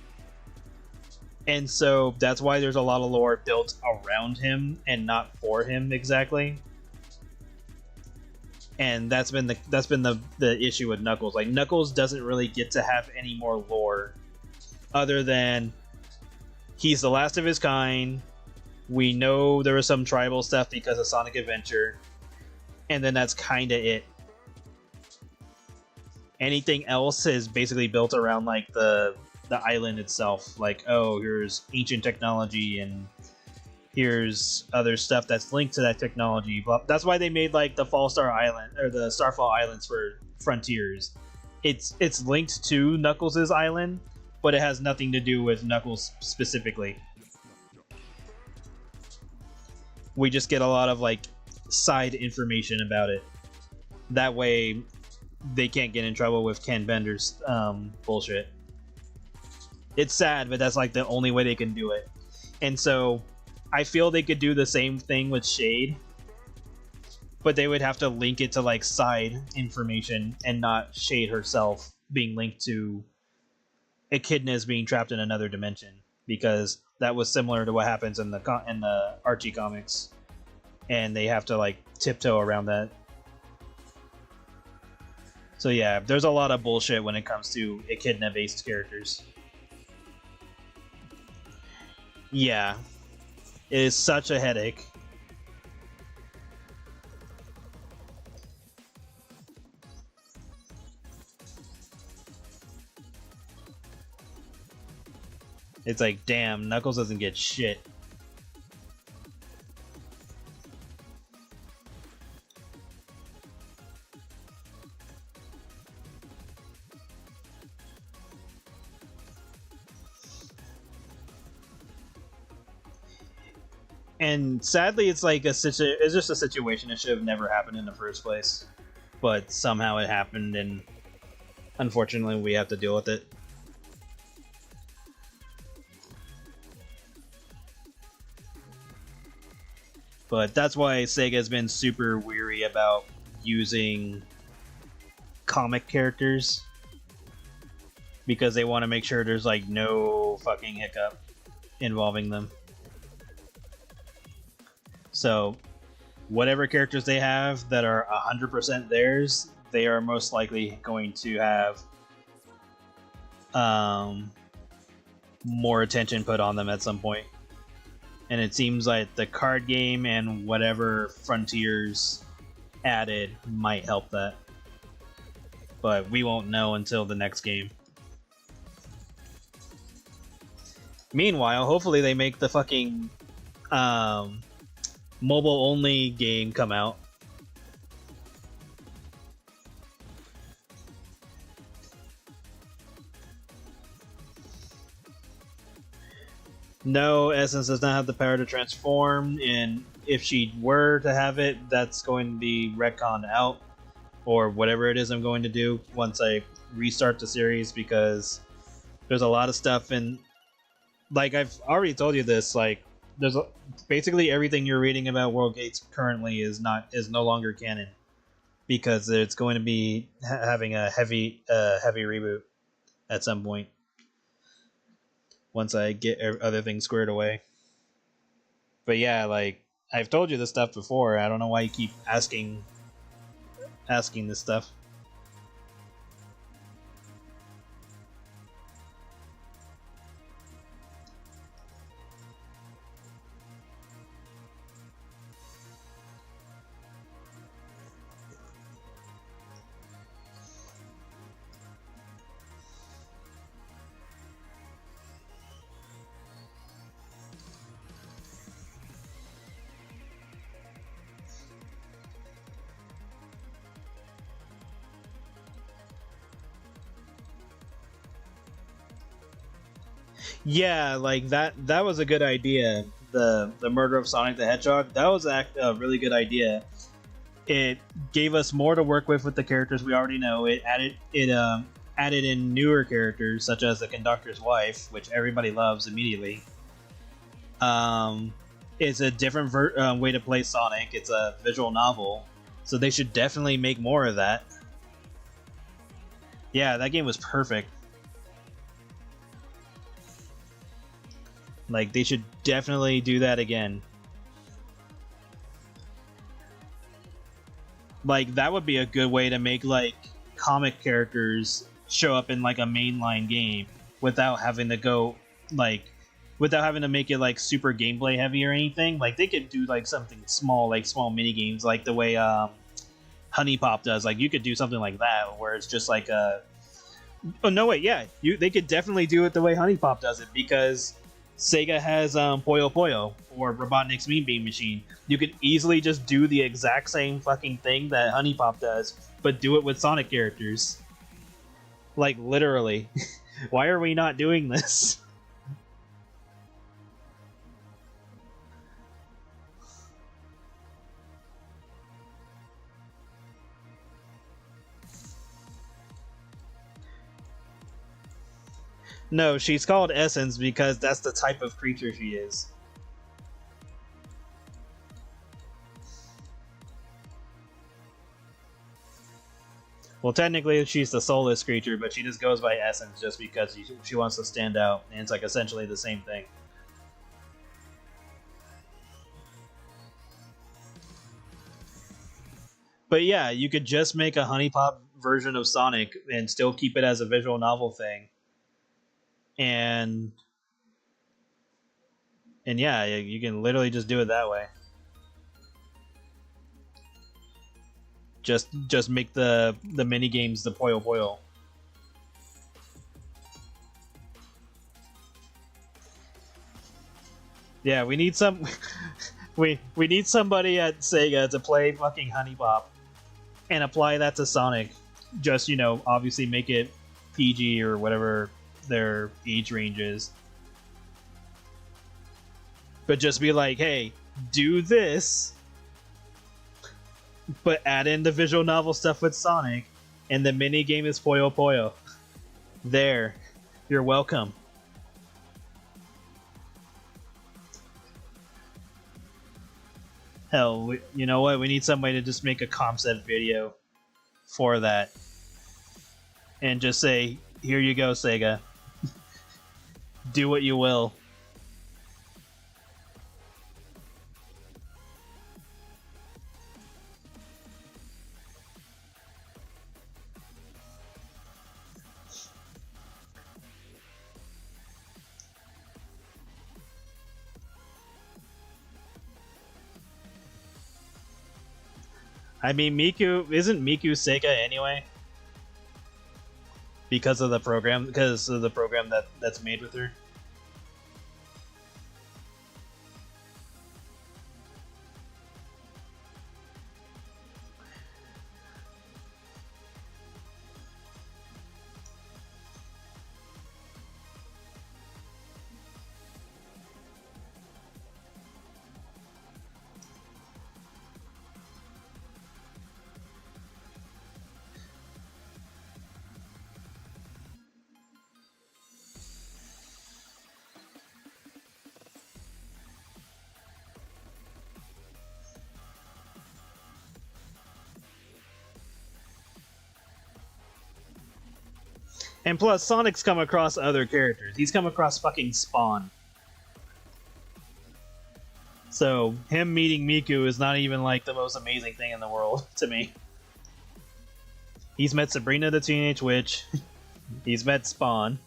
And so that's why there's a lot of lore built around him and not for him exactly. And that's been the issue with Knuckles. Like, Knuckles doesn't really get to have any more lore other than he's the last of his kind. We know there was some tribal stuff because of Sonic Adventure, and then that's kind of it. Anything else is basically built around like the the island itself. Like, oh, here's ancient technology and here's other stuff that's linked to that technology. But that's why they made like the Fall Star Island or the Starfall Islands for Frontiers. It's linked to Knuckles' island, but it has nothing to do with Knuckles specifically. We just get a lot of like side information about it. That way they can't get in trouble with Ken Bender's bullshit. It's sad, but that's like the only way they can do it. And so I feel they could do the same thing with Shade, but they would have to link it to like side information and not Shade herself being linked to Echidna's being trapped in another dimension, because that was similar to what happens in the Archie comics, and they have to like tiptoe around that. So yeah, there's a lot of bullshit when it comes to Echidna-based characters. Yeah, it is such a headache. It's like, damn, Knuckles doesn't get shit. And sadly, it's like it's just a situation that should have never happened in the first place. But somehow it happened, and unfortunately, we have to deal with it. But that's why Sega's been super weary about using comic characters, because they want to make sure there's like no fucking hiccup involving them. So whatever characters they have that are 100% theirs, they are most likely going to have more attention put on them at some point. And it seems like the card game and whatever Frontiers added might help that. But we won't know until the next game. Meanwhile, hopefully they make the fucking mobile-only game come out. No, Essence does not have the power to transform, and if she were to have it, that's going to be retconned out, or whatever it is I'm going to do once I restart the series, because there's a lot of stuff in... Like, I've already told you this, like, basically everything you're reading about World Gates currently is no longer canon, because it's going to be having a heavy reboot at some point once I get other things squared away. But yeah, like, I've told you this stuff before. I don't know why you keep asking this stuff. Yeah, like that was a good idea. The murder of Sonic the Hedgehog, that was a really good idea. It gave us more to work with the characters we already know. It added in newer characters such as the conductor's wife, which everybody loves immediately. It's a different way to play Sonic. It's a visual novel, so they should definitely make more of that. Yeah, that game was perfect. Like, they should definitely do that again. Like, that would be a good way to make, like, comic characters show up in, like, a mainline game without having to go, like, without having to make it, like, super gameplay heavy or anything. Like, they could do, like, something small, like, small mini games, like the way Honey Pop does. Like, you could do something like that, where it's just, like, a Oh no, wait, yeah, they could definitely do it the way Honey Pop does it, because Sega has Puyo Puyo, or Robotnik's Mean Bean Machine. You could easily just do the exact same fucking thing that Honey Pop does, but do it with Sonic characters. Like, literally. Why are we not doing this? No, she's called Essence because that's the type of creature she is. Well, technically she's the soulless creature, but she just goes by Essence just because she wants to stand out, and it's like essentially the same thing. But yeah, you could just make a Honey Pop version of Sonic and still keep it as a visual novel thing. And yeah, you can literally just do it that way. Just make the mini games the Puyo Puyo. Yeah, we need some we need somebody at Sega to play fucking Honey Pop and apply that to Sonic. Just, you know, obviously make it PG or whatever their age range is. But just be like, hey, do this, but add in the visual novel stuff with Sonic, and the mini game is Puyo Puyo. There. You're welcome. Hell, you know what? We need somebody to just make a concept video for that. And just say, here you go, Sega. Do what you will. I mean, isn't Miku Sega anyway? Because of the program that's made with her. And plus, Sonic's come across other characters. He's come across fucking Spawn. So, him meeting Miku is not even like the most amazing thing in the world to me. He's met Sabrina the Teenage Witch. He's met Spawn.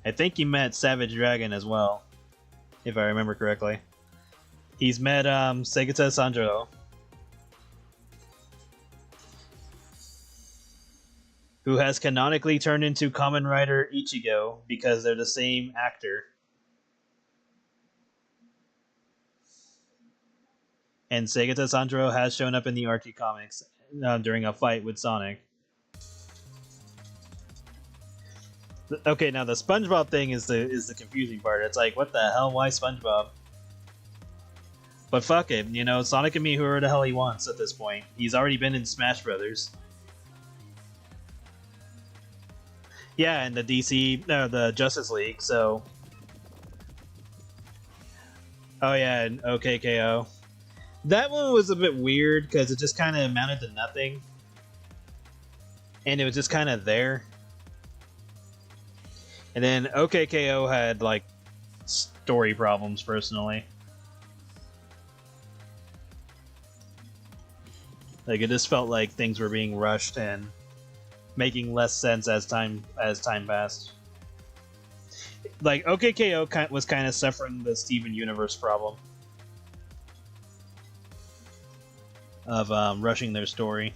I think he met Savage Dragon as well, if I remember correctly. He's met Segata Sanjuro, who has canonically turned into Kamen Rider Ichigo because they're the same actor. And Segata Sanjuro has shown up in the Archie comics during a fight with Sonic. Okay, now the SpongeBob thing is the confusing part. It's like, what the hell? Why SpongeBob? But fuck it, you know, Sonic can be whoever the hell he wants at this point. He's already been in Smash Brothers. Yeah, and the the Justice League. So, oh yeah, and OKKO. That one was a bit weird because it just kind of amounted to nothing, and it was just kind of there. And then OKKO had, like, story problems, personally. Like, it just felt like things were being rushed and making less sense as time passed. Like, OKKO was kind of suffering the Steven Universe problem of rushing their story.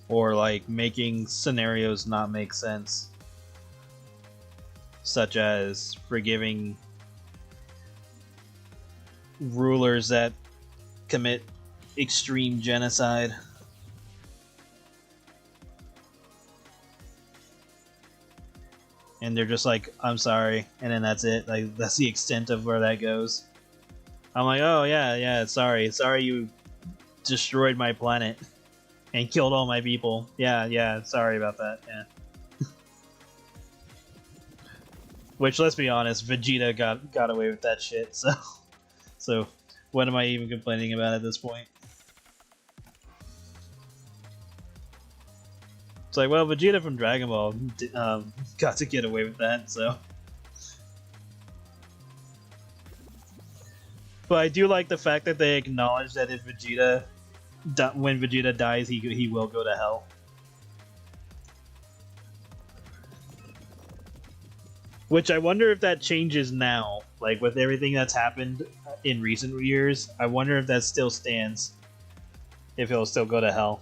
or like making scenarios not make sense, such as forgiving rulers that commit extreme genocide. And they're just like, I'm sorry, and then that's it. Like, that's the extent of where that goes. I'm like, oh yeah, sorry you destroyed my planet and killed all my people. Yeah, sorry about that. Yeah. Which, let's be honest, Vegeta got away with that shit. So what am I even complaining about at this point? It's like, well, Vegeta from Dragon Ball got to get away with that, so. But I do like the fact that they acknowledge that if when Vegeta dies, he will go to hell. Which I wonder if that changes now, like with everything that's happened in recent years. I wonder if that still stands. If he'll still go to hell.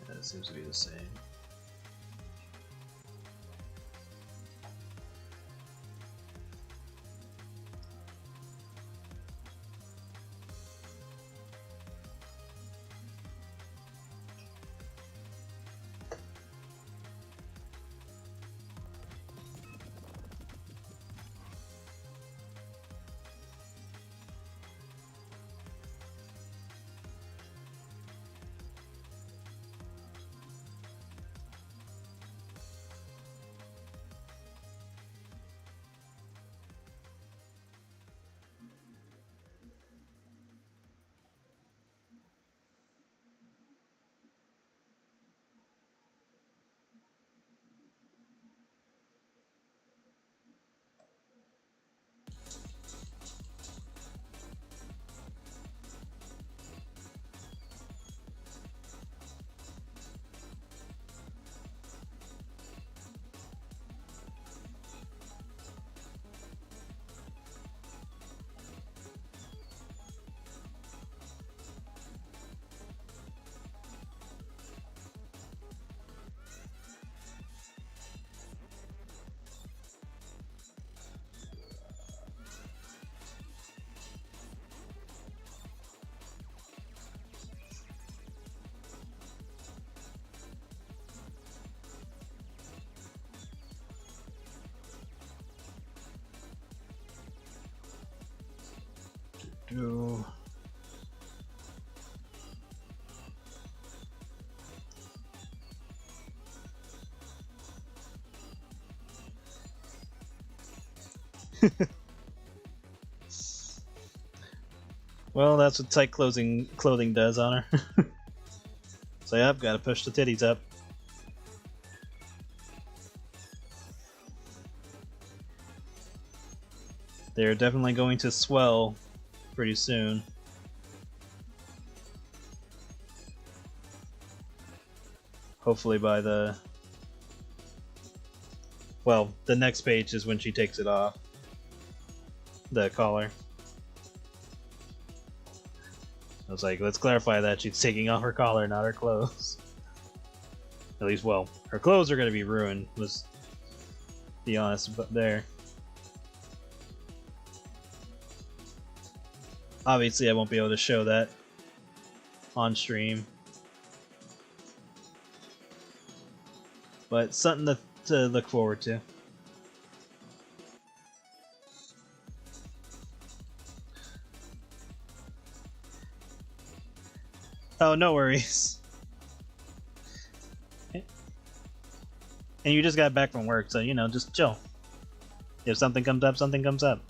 That seems to be the same. Do. Well, that's what tight clothing does on her. So yeah, I've got to push the titties up. They're definitely going to swell pretty soon. Hopefully by the... Well, the next page is when she takes it off. The collar. I was like, let's clarify that she's taking off her collar, not her clothes. At least, well, her clothes are going to be ruined, let's be honest, but there. Obviously, I won't be able to show that on stream. But something to look forward to. Oh, no worries. And you just got back from work, so, you know, just chill. If something comes up, something comes up.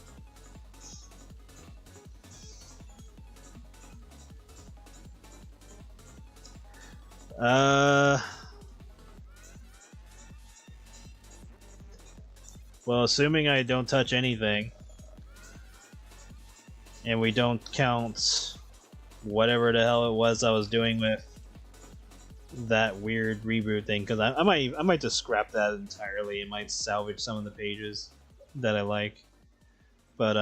Well, assuming I don't touch anything, and we don't count whatever the hell it was I was doing with that weird reboot thing, because I might just scrap that entirely. It might salvage some of the pages that I like, but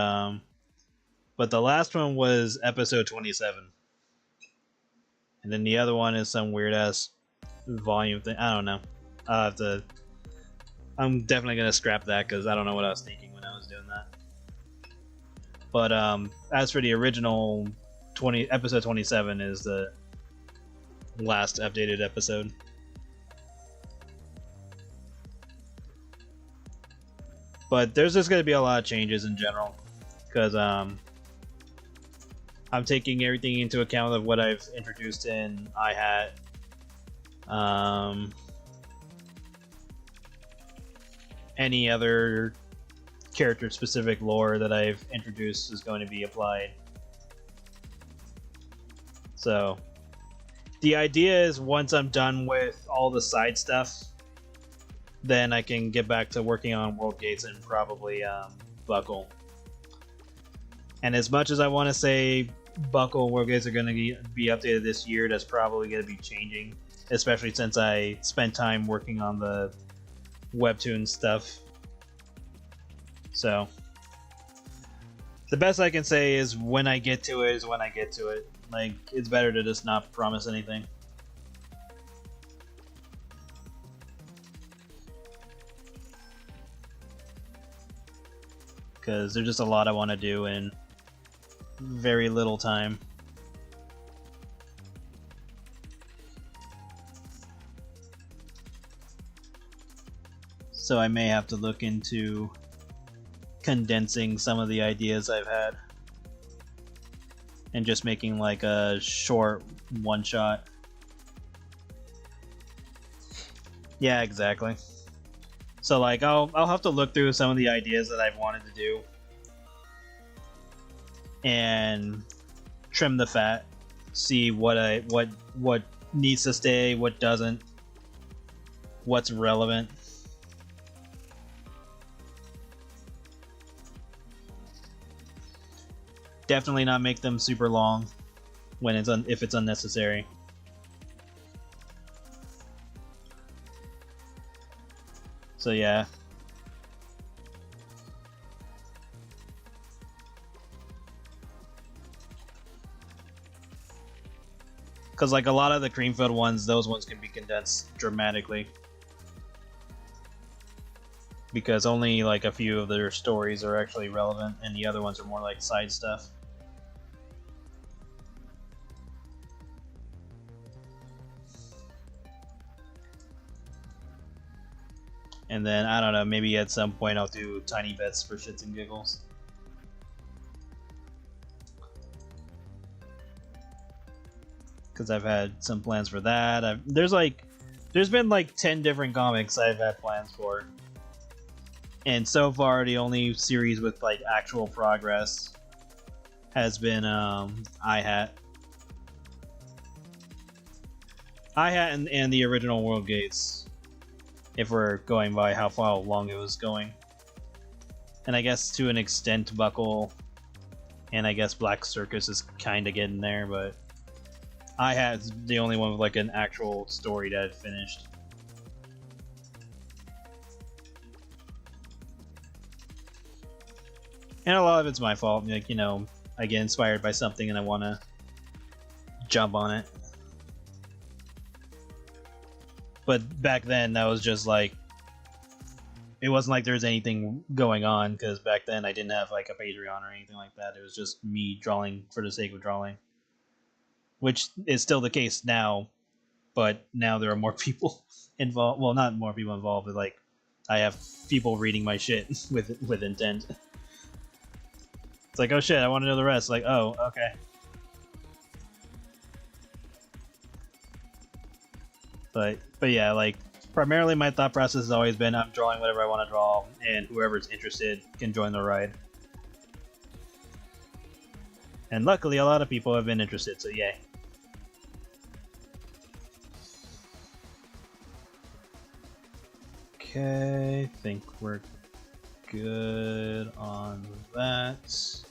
the last one was episode 27, and then the other one is some weird ass volume thing. I don't know. I'll have to. I'm definitely gonna scrap that because I don't know what I was thinking when I was doing that. But as for the original episode 27 is the last updated episode. But there's just going to be a lot of changes in general because I'm taking everything into account of what I've introduced in IHAT. Any other character-specific lore that I've introduced is going to be applied. So the idea is once I'm done with all the side stuff, then I can get back to working on World Gates and probably Buckle. And as much as I want to say Buckle and World Gates are going to be updated this year, that's probably going to be changing, especially since I spent time working on the webtoon stuff. So the best I can say is when I get to it is when I get to it. Like, it's better to just not promise anything. Because there's just a lot I want to do in very little time. So I may have to look into condensing some of the ideas I've had and just making like a short one-shot. Yeah, exactly. So like I'll have to look through some of the ideas that I've wanted to do and trim the fat, see what needs to stay, what doesn't, what's relevant. Definitely not make them super long when if it's unnecessary. So yeah. Because like a lot of the Creamfield ones, those ones can be condensed dramatically. Because only like a few of their stories are actually relevant, and the other ones are more like side stuff. And then, I don't know, maybe at some point I'll do tiny bets for shits and giggles. Because I've had some plans for that. There's been like 10 different comics I've had plans for. And so far, the only series with like actual progress has been IHAT. IHAT and the original World Gates. If we're going by how far long it was going. And I guess to an extent Buckle and I guess Black Circus is kind of getting there, but IHAT's the only one with like an actual story that I'd finished. And a lot of it's my fault, like, you know, I get inspired by something and I want to jump on it. But back then, that was just like, it wasn't like there was anything going on, because back then I didn't have like a Patreon or anything like that. It was just me drawing for the sake of drawing. Which is still the case now, but now there are more people involved. Well, not more people involved, but like, I have people reading my shit with intent. It's like, oh shit, I want to know the rest. Like, oh, okay. But yeah, like, primarily my thought process has always been I'm drawing whatever I want to draw, and whoever's interested can join the ride. And luckily, a lot of people have been interested, so yay. Okay, I think we're good on that.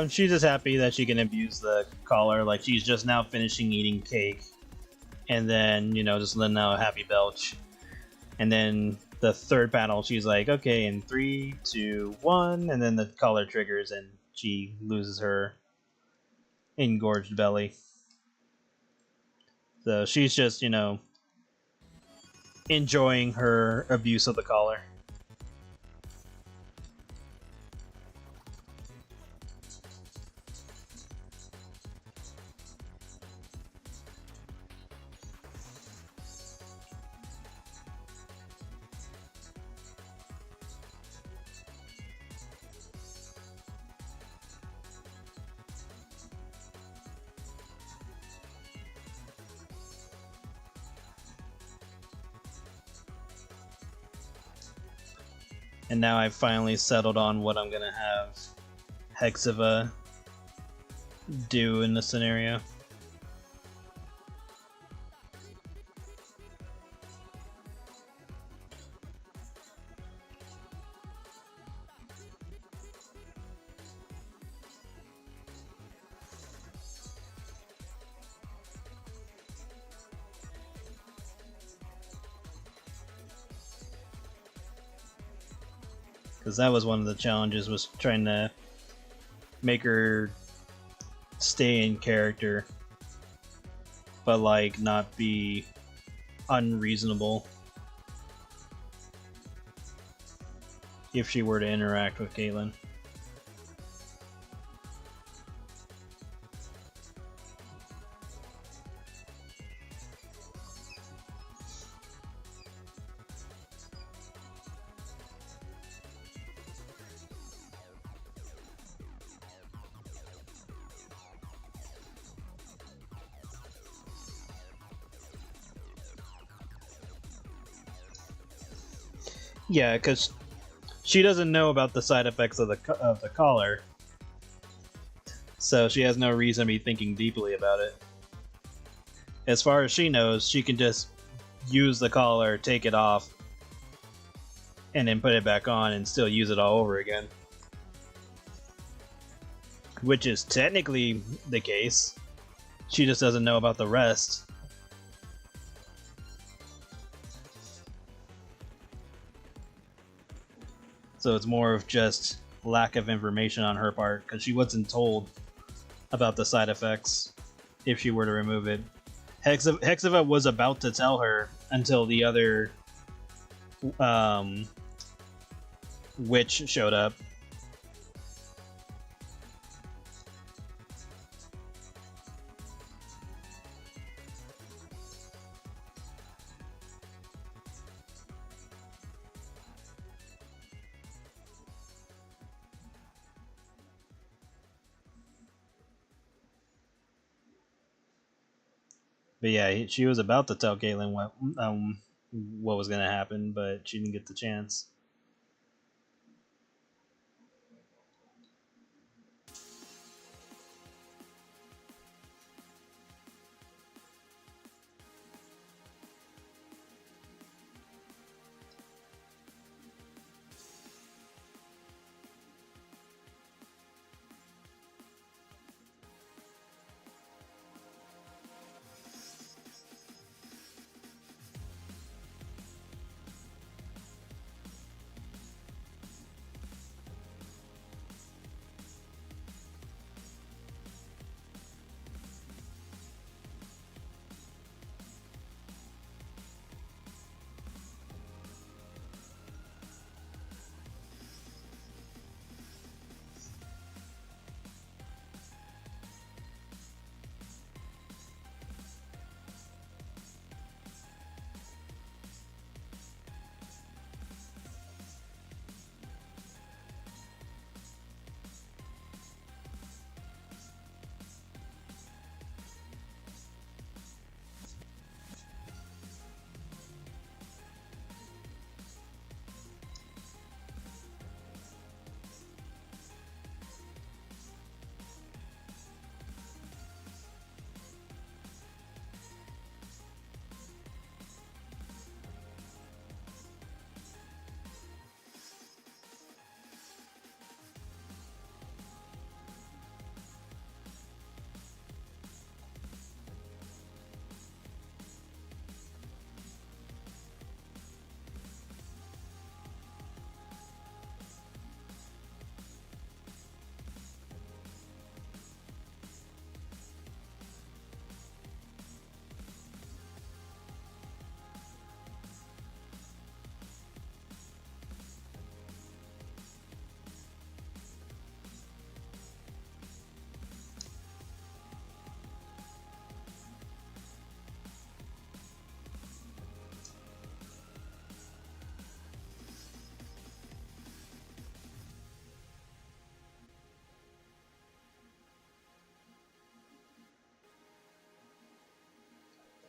She's just happy that she can abuse the collar. Like, she's just now finishing eating cake, and then, you know, just letting out a happy belch. And then the third panel, she's like, okay, in 3, 2, 1, and then the collar triggers, and she loses her engorged belly. So she's just, you know, enjoying her abuse of the collar. And now I've finally settled on what I'm gonna have Hexiva do in this scenario. Because that was one of the challenges, was trying to make her stay in character, but like not be unreasonable if she were to interact with Caitlyn. Yeah, because she doesn't know about the side effects of the collar, so she has no reason to be thinking deeply about it. As far as she knows, she can just use the collar, take it off, and then put it back on and still use it all over again. Which is technically the case. She just doesn't know about the rest. So it's more of just lack of information on her part, because she wasn't told about the side effects if she were to remove it. Hexiva was about to tell her until the other witch showed up. But yeah, she was about to tell Caitlyn what was going to happen, but she didn't get the chance.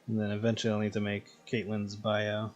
And then eventually I'll need to make Caitlyn's bio.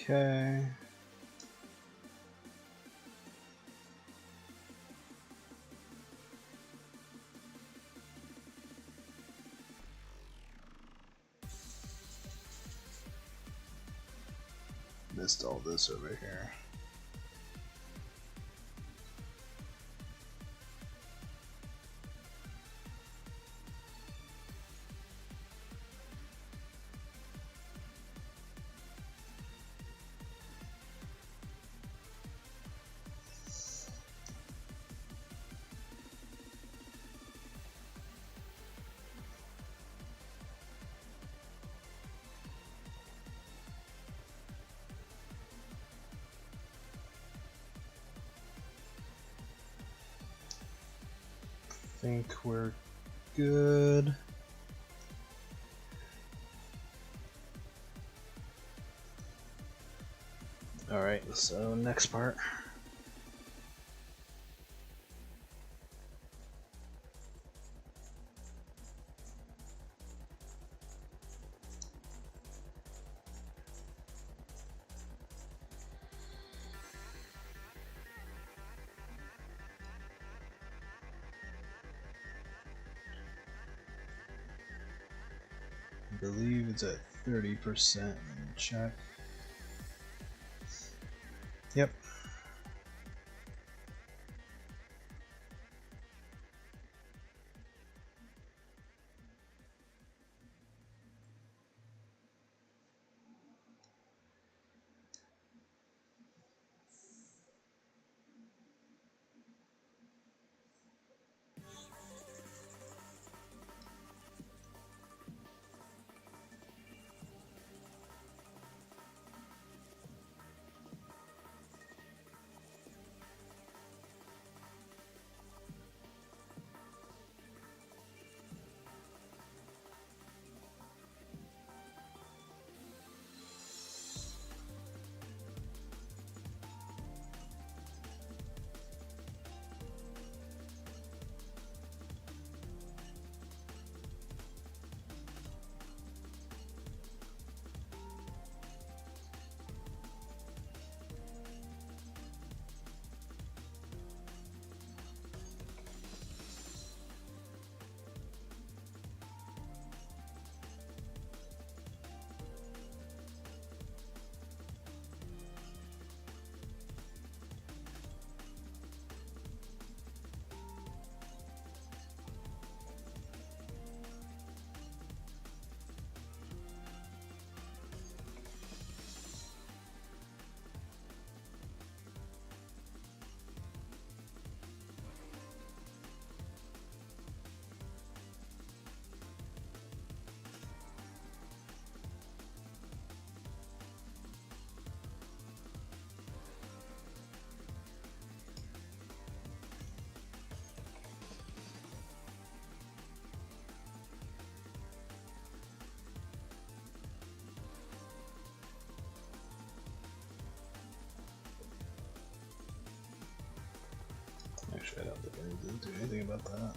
Okay. Missed all this over here. think we're good. Alright, so next part. I believe it's at 30%. Let me check. Yep. Actually, I don't think I didn't do anything about that.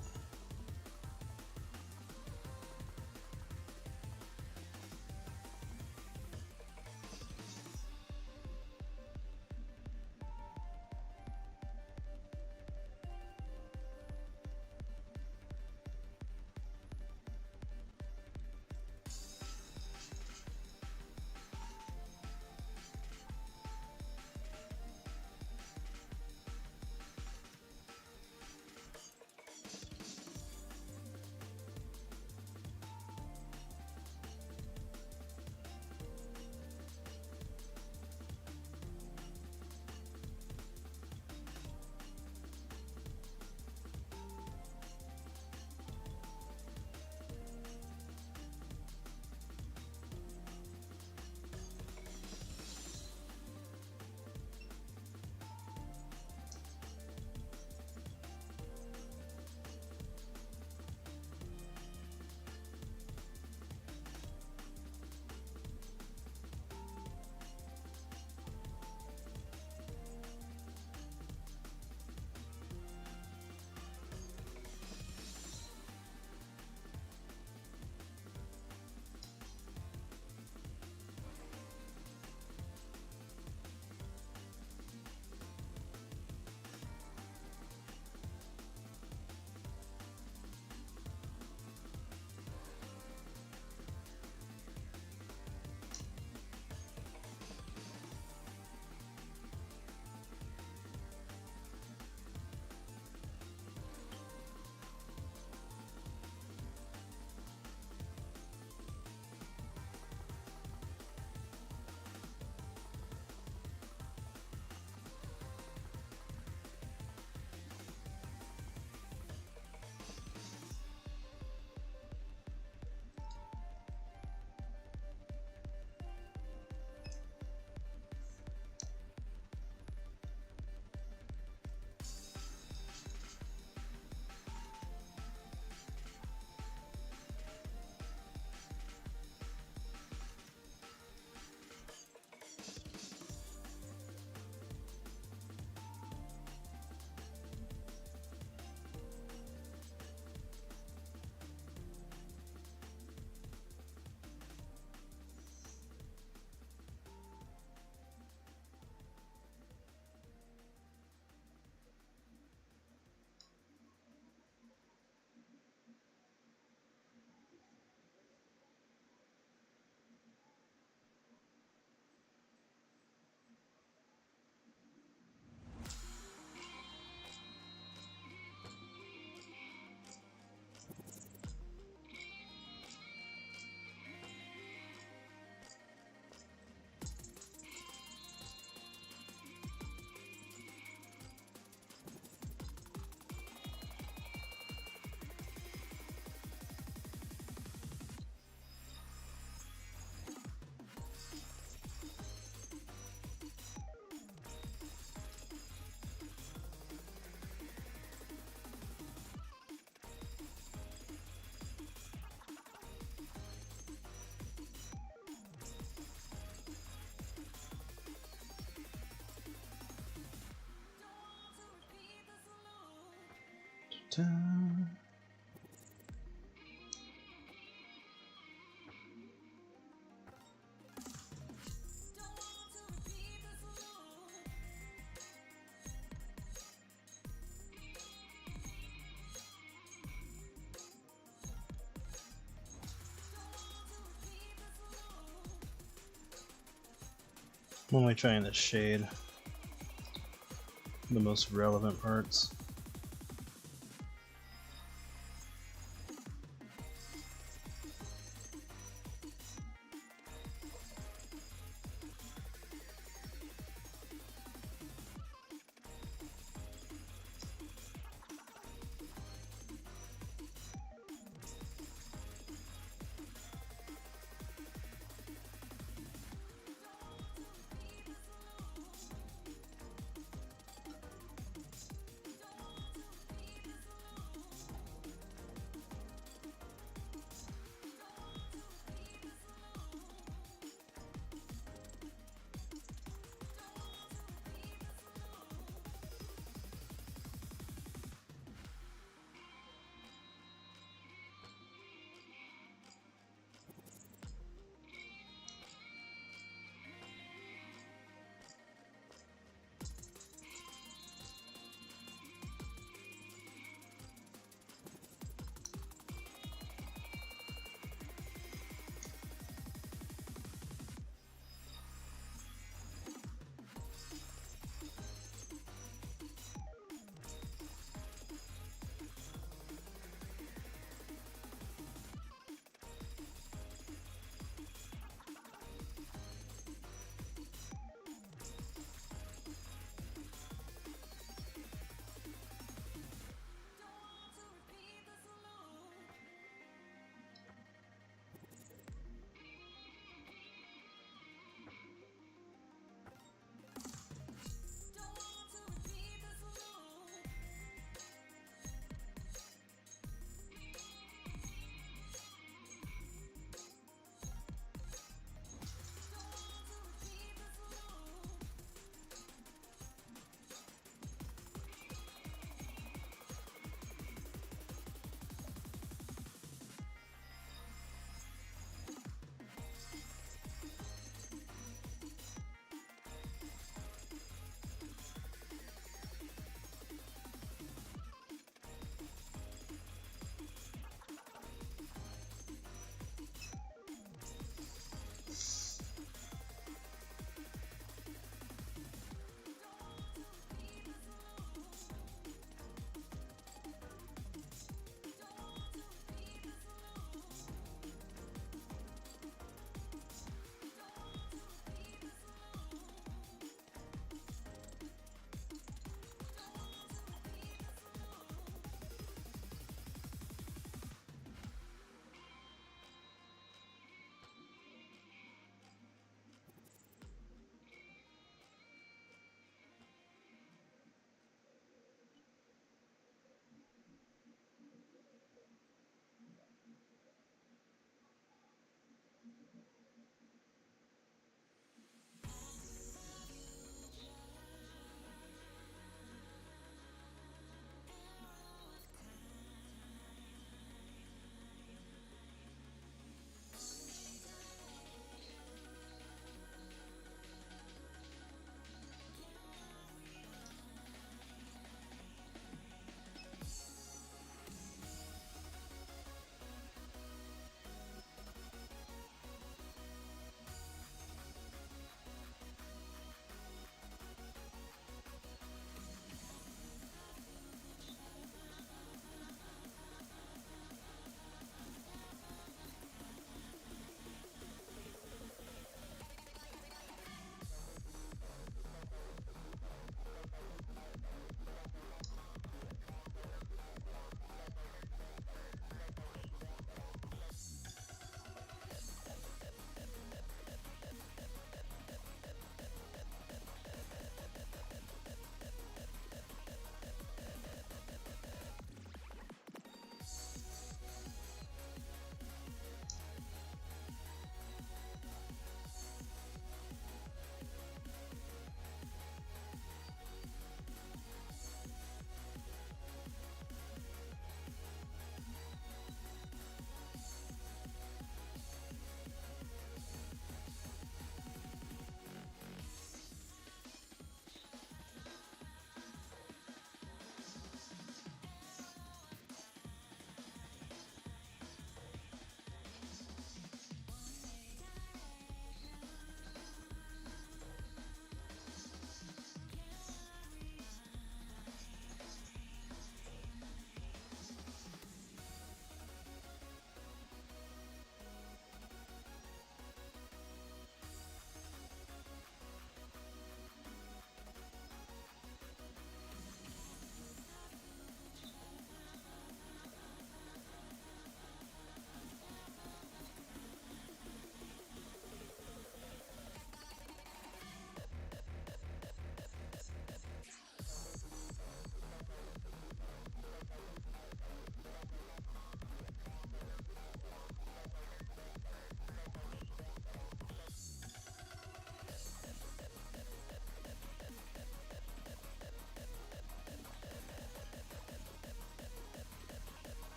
I'm only trying to shade the most relevant parts.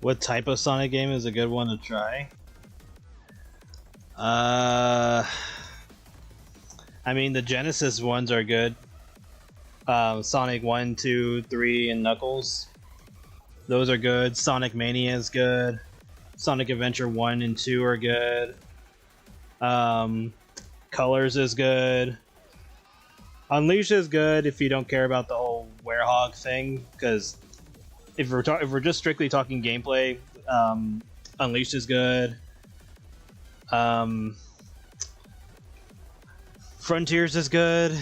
What type of Sonic game is a good one to try? I mean, the Genesis ones are good. Sonic 1, 2, 3, and Knuckles. Those are good. Sonic Mania is good. Sonic Adventure 1 and 2 are good. Colors is good. Unleash is good if you don't care about the whole werehog thing, because if we're just strictly talking gameplay, Unleashed is good. Frontiers is good.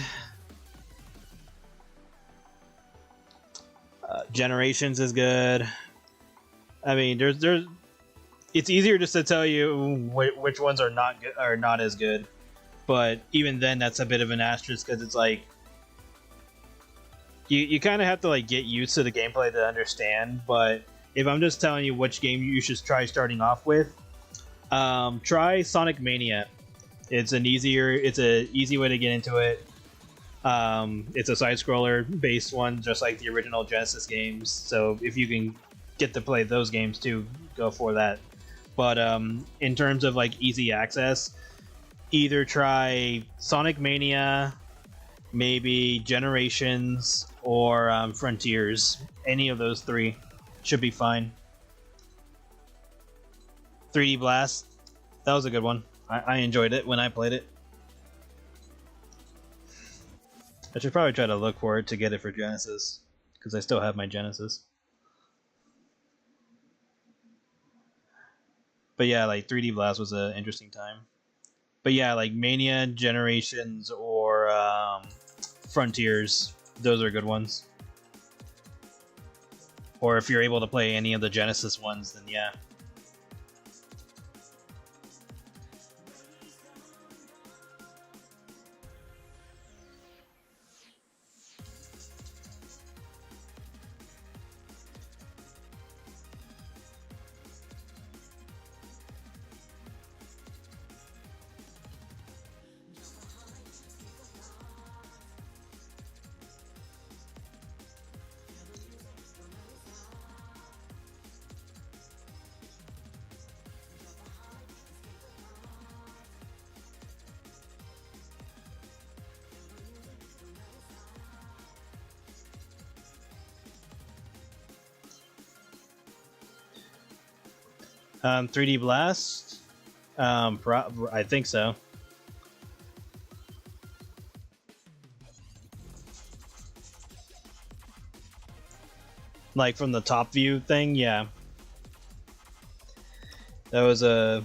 Generations is good. I mean, there's. It's easier just to tell you which ones are not good, are not as good, but even then, that's a bit of an asterisk because it's like you kind of have to like get used to the gameplay to understand. But if I'm just telling you which game you should try starting off with, try Sonic Mania. It's an easy way to get into it. It's a side-scroller based one, just like the original Genesis games. So if you can get to play those games too, go for that. But in terms of like easy access, either try Sonic Mania, maybe Generations, or Frontiers. Any of those three should be fine. 3D Blast, that was a good one. I enjoyed it when I played it. I should probably try to look for it to get it for Genesis, because I still have my Genesis. But yeah, like 3D Blast was an interesting time. But yeah, like Mania, Generations, or Frontiers, those are good ones. Or if you're able to play any of the Genesis ones, then yeah. .3D Blast? I think so. Like from the top view thing, yeah. That was a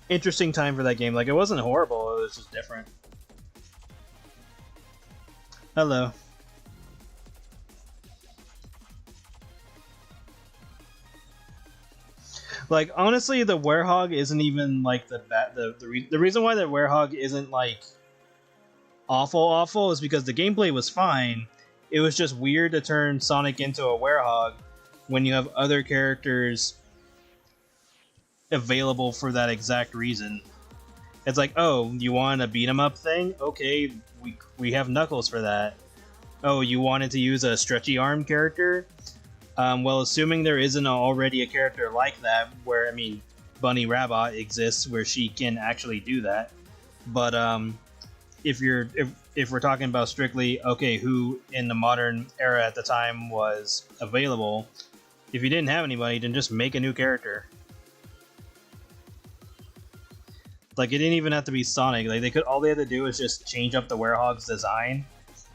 interesting time for that game. Like, it wasn't horrible, it was just different. Hello. Like, honestly, the werehog isn't even like the reason why the werehog isn't like awful is because the gameplay was fine. It was just weird to turn Sonic into a werehog when you have other characters available for that exact reason. It's like, oh, you want a beat 'em up thing? Okay, we have Knuckles for that. Oh, you wanted to use a stretchy arm character? Well, assuming there isn't already a character like that, where, I mean, Bunny Rabbit exists where she can actually do that. But if we're talking about strictly, okay, who in the modern era at the time was available, if you didn't have anybody, then just make a new character. Like, it didn't even have to be Sonic. Like, all they had to do was just change up the werehog's design,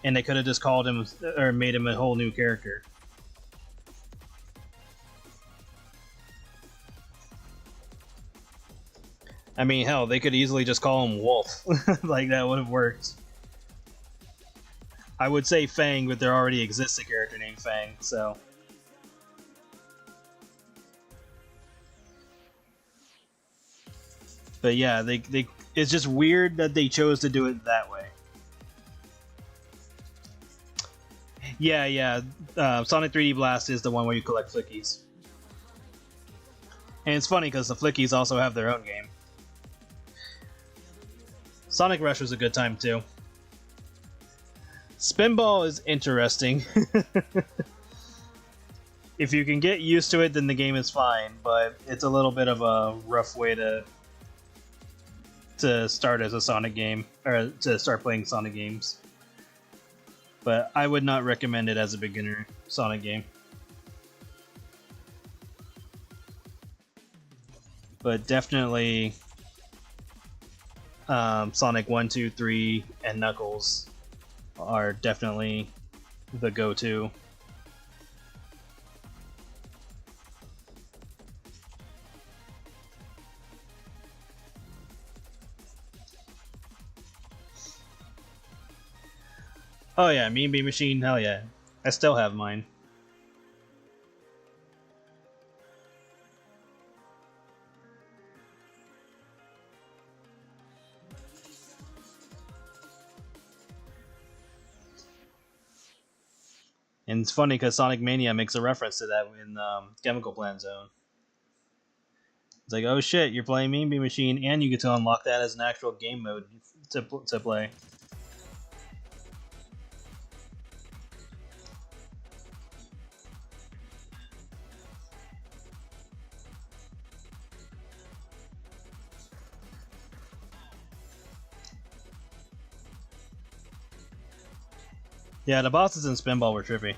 and they could have just called him or made him a whole new character. I mean, hell, they could easily just call him Wolf. Like, that would have worked. I would say Fang, but there already exists a character named Fang, so. But yeah, it's just weird that they chose to do it that way. Yeah. Sonic 3D Blast is the one where you collect flickies. And it's funny because the flickies also have their own game. Sonic Rush was a good time too. Spinball is interesting. if you can get used to it, then the game is fine. But it's a little bit of a rough way to start as a Sonic game, or to start playing Sonic games. But I would not recommend it as a beginner Sonic game. But definitely Sonic 1, 2, 3, and Knuckles are definitely the go-to. Oh yeah, Mean Bean Machine, hell yeah. I still have mine. And it's funny because Sonic Mania makes a reference to that in Chemical Plant Zone. It's like, oh shit, you're playing Mean Bean Machine, and you get to unlock that as an actual game mode to play. Yeah, the bosses in Spinball were trippy.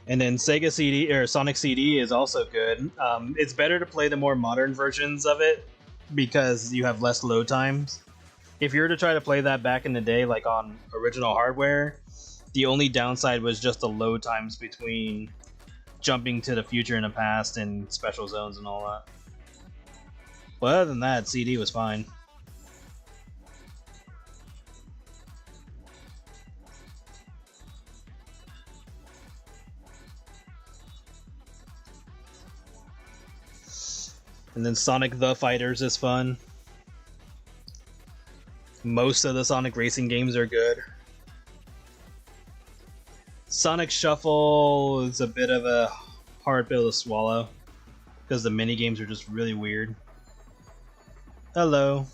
And then Sega CD or Sonic CD is also good. It's better to play the more modern versions of it because you have less load times. If you were to try to play that back in the day, like on original hardware, the only downside was just the load times between jumping to the future and the past and special zones and all that. But other than that, CD was fine. And then Sonic the Fighters is fun. Most of the Sonic racing games are good. Sonic Shuffle is a bit of a hard pill to swallow because the mini games are just really weird. Hello.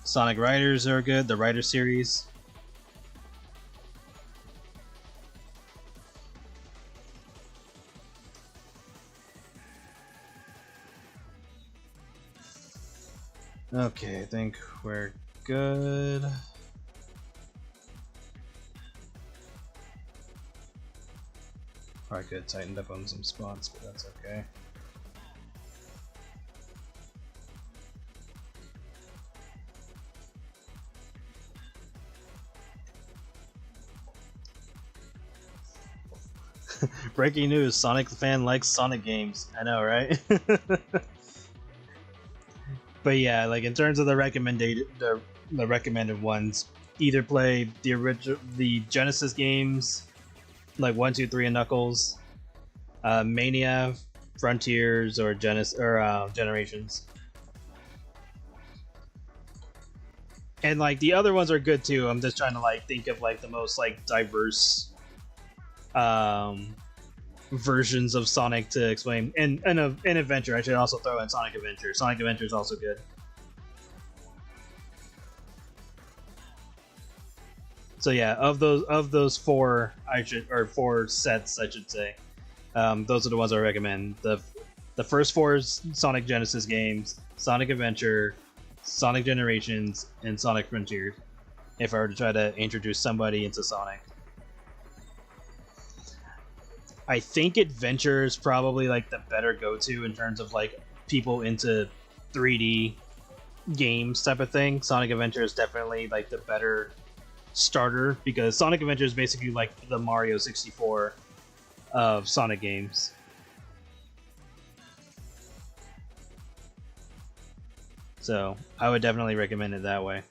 Sonic Riders are good, the Rider series. Okay, I think we're good. Probably could have tightened up on some spots, but that's okay. Breaking news, Sonic the fan likes Sonic games. I know, right? But yeah, like in terms of the recommended ones, either play the Genesis games, like 1, 2, 3 and Knuckles, Mania, Frontiers, or Generations. And like the other ones are good too. I'm just trying to like think of like the most like diverse versions of Sonic to explain. And Adventure, I should also throw in Sonic Adventure. Sonic Adventure is also good. So yeah, of those four, four sets, I should say. Those are the ones I recommend. The first four is Sonic Genesis games, Sonic Adventure, Sonic Generations, and Sonic Frontiers. If I were to try to introduce somebody into Sonic, I think Adventure is probably like the better go-to in terms of like people into 3D games type of thing. Sonic Adventure is definitely like the better starter because Sonic Adventure is basically like the Mario 64 of Sonic games. So I would definitely recommend it that way.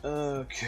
Okay.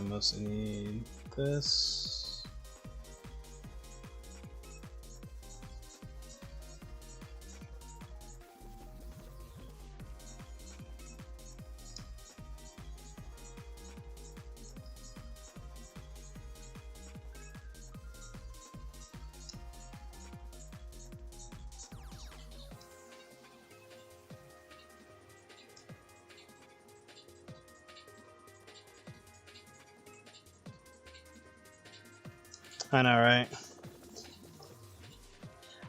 Mostly need this. I know, right?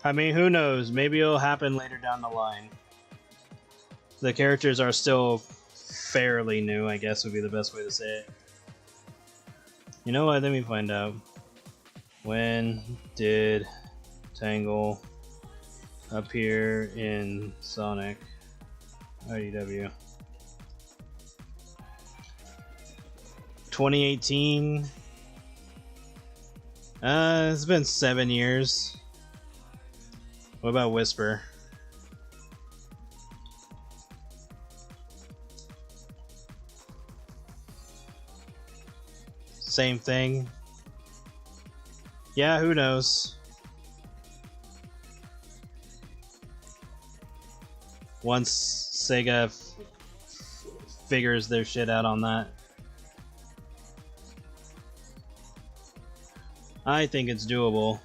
I mean, who knows? Maybe it'll happen later down the line. The characters are still fairly new, I guess would be the best way to say it. You know what? Let me find out. When did Tangle appear in Sonic IDW? 2018. It's been 7 years. What about Whisper? Same thing. Yeah, who knows? Once Sega figures their shit out on that. I think it's doable.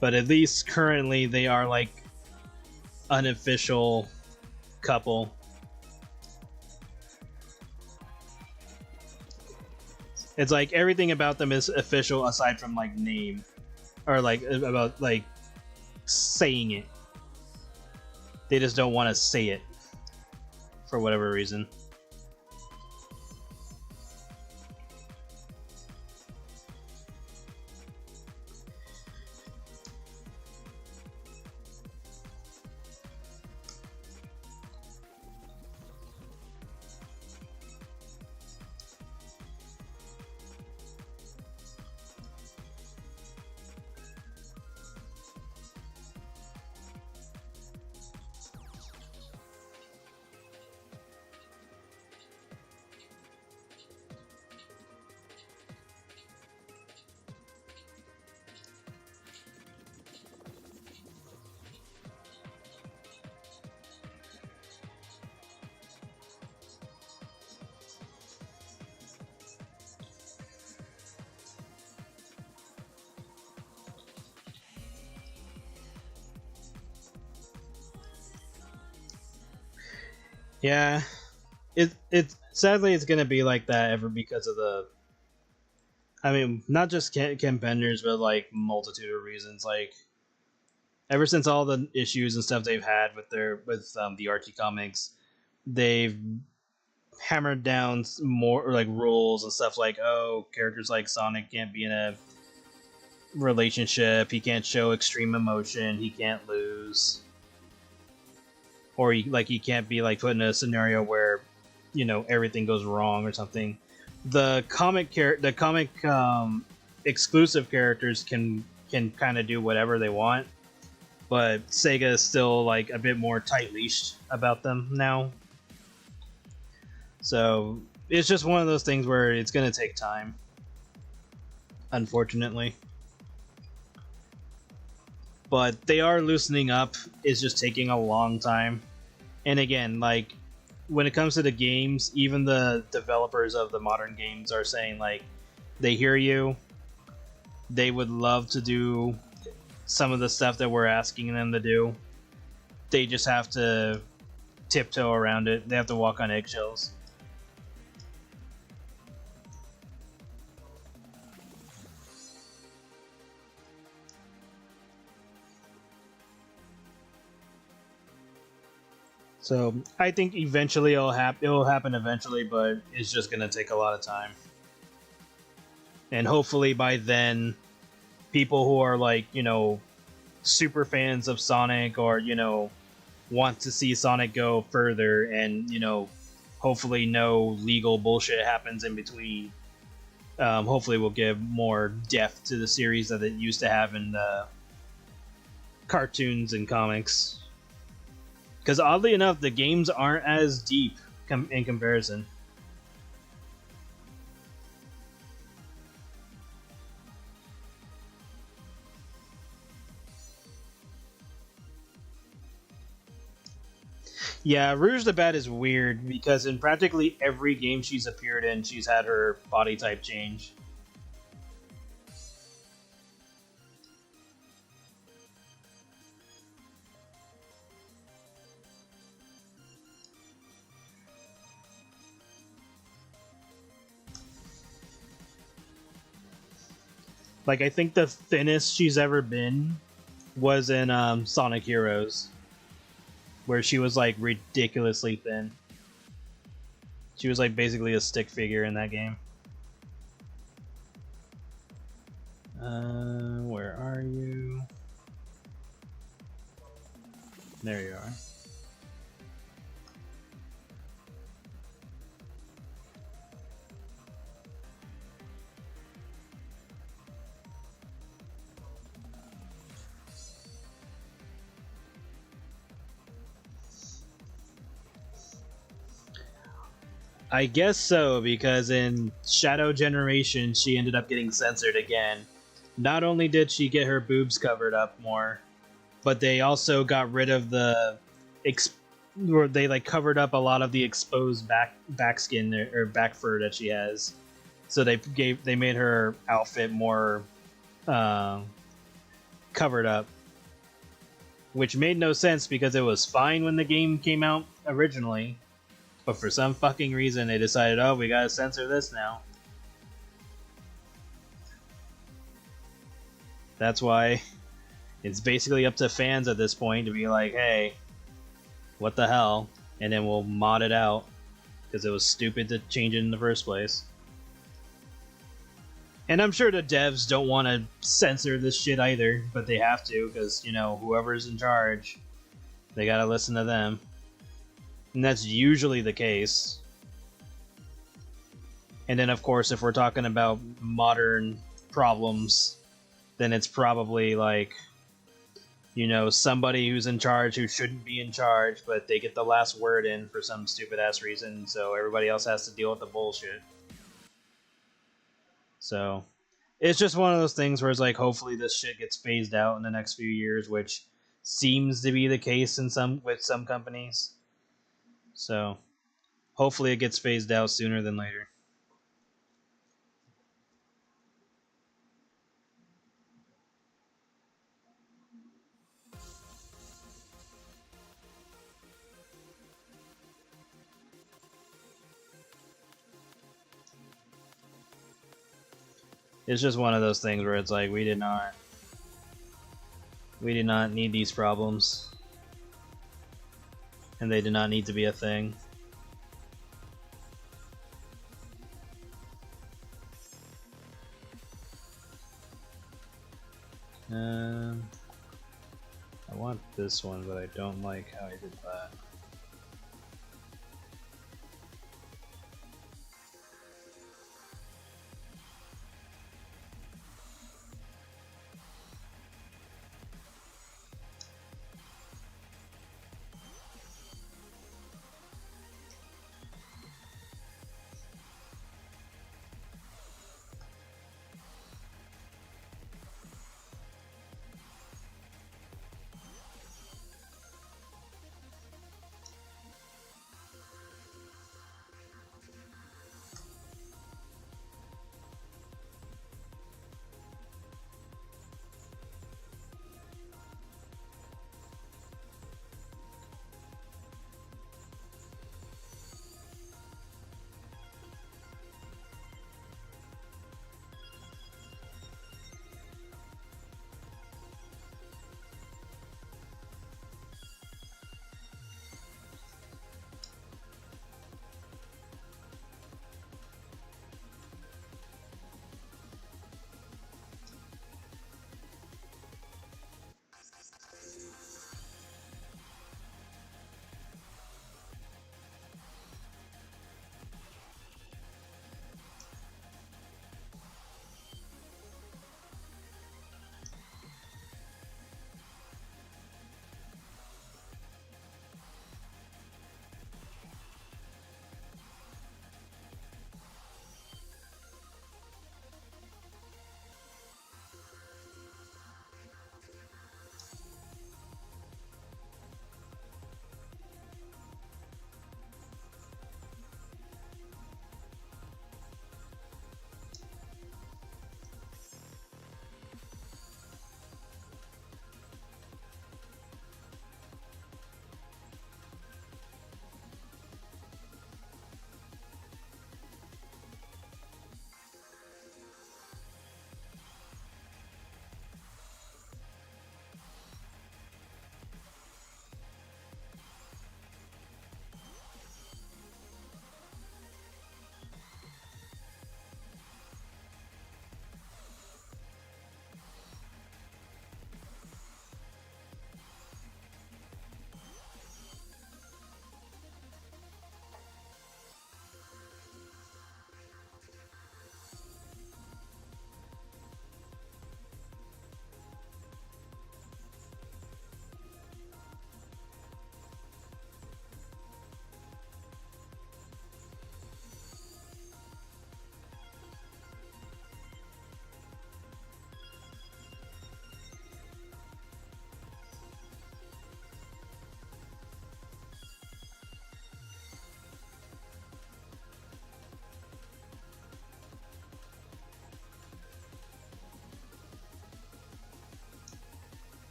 But at least currently they are like unofficial couple. It's like everything about them is official aside from like name or like about like saying it. They just don't want to say it for whatever reason. Yeah, it sadly it's gonna be like that ever because of the. I mean, not just Ken Penders, but like multitude of reasons. Like ever since all the issues and stuff they've had with the Archie comics, they've hammered down more like rules and stuff like, oh, characters like Sonic can't be in a relationship, he can't show extreme emotion, he can't lose, or he can't be like put in a scenario where everything goes wrong or something. The comic exclusive characters can kind of do whatever they want, but Sega is still like a bit more tight leashed about them now. So it's just one of those things where it's gonna take time, unfortunately. But they are loosening up. It's just taking a long time. And again, like when it comes to the games, even the developers of the modern games are saying like they hear you. They would love to do some of the stuff that we're asking them to do. They just have to tiptoe around it. They have to walk on eggshells. So I think eventually it'll happen eventually, but it's just gonna take a lot of time. And hopefully by then, people who are like, super fans of Sonic, or want to see Sonic go further, and hopefully no legal bullshit happens in between. Hopefully we'll give more depth to the series that it used to have in the cartoons and comics. Because oddly enough, the games aren't as deep in comparison. Yeah, Rouge the Bat is weird because in practically every game she's appeared in, she's had her body type change. Like, I think the thinnest she's ever been was in Sonic Heroes, where she was like ridiculously thin. She was like basically a stick figure in that game. Where are you? There you are. I guess so, because in Shadow Generation, she ended up getting censored again. Not only did she get her boobs covered up more, but they also got rid of or they like covered up a lot of the exposed back skin or back fur that she has. So they made her outfit more covered up, which made no sense because it was fine when the game came out originally. But for some fucking reason, they decided, oh, we gotta censor this now. That's why it's basically up to fans at this point to be like, hey, what the hell? And then we'll mod it out, because it was stupid to change it in the first place. And I'm sure the devs don't want to censor this shit either, but they have to, because, whoever's in charge, they gotta listen to them. And that's usually the case. And then, of course, if we're talking about modern problems, then it's probably like, somebody who's in charge who shouldn't be in charge, but they get the last word in for some stupid ass reason, so everybody else has to deal with the bullshit. So, it's just one of those things where it's like, hopefully this shit gets phased out in the next few years, which seems to be the case with some companies. So, hopefully it gets phased out sooner than later. It's just one of those things where it's like, we did not need these problems, and they did not need to be a thing. I want this one, but I don't like how I did that.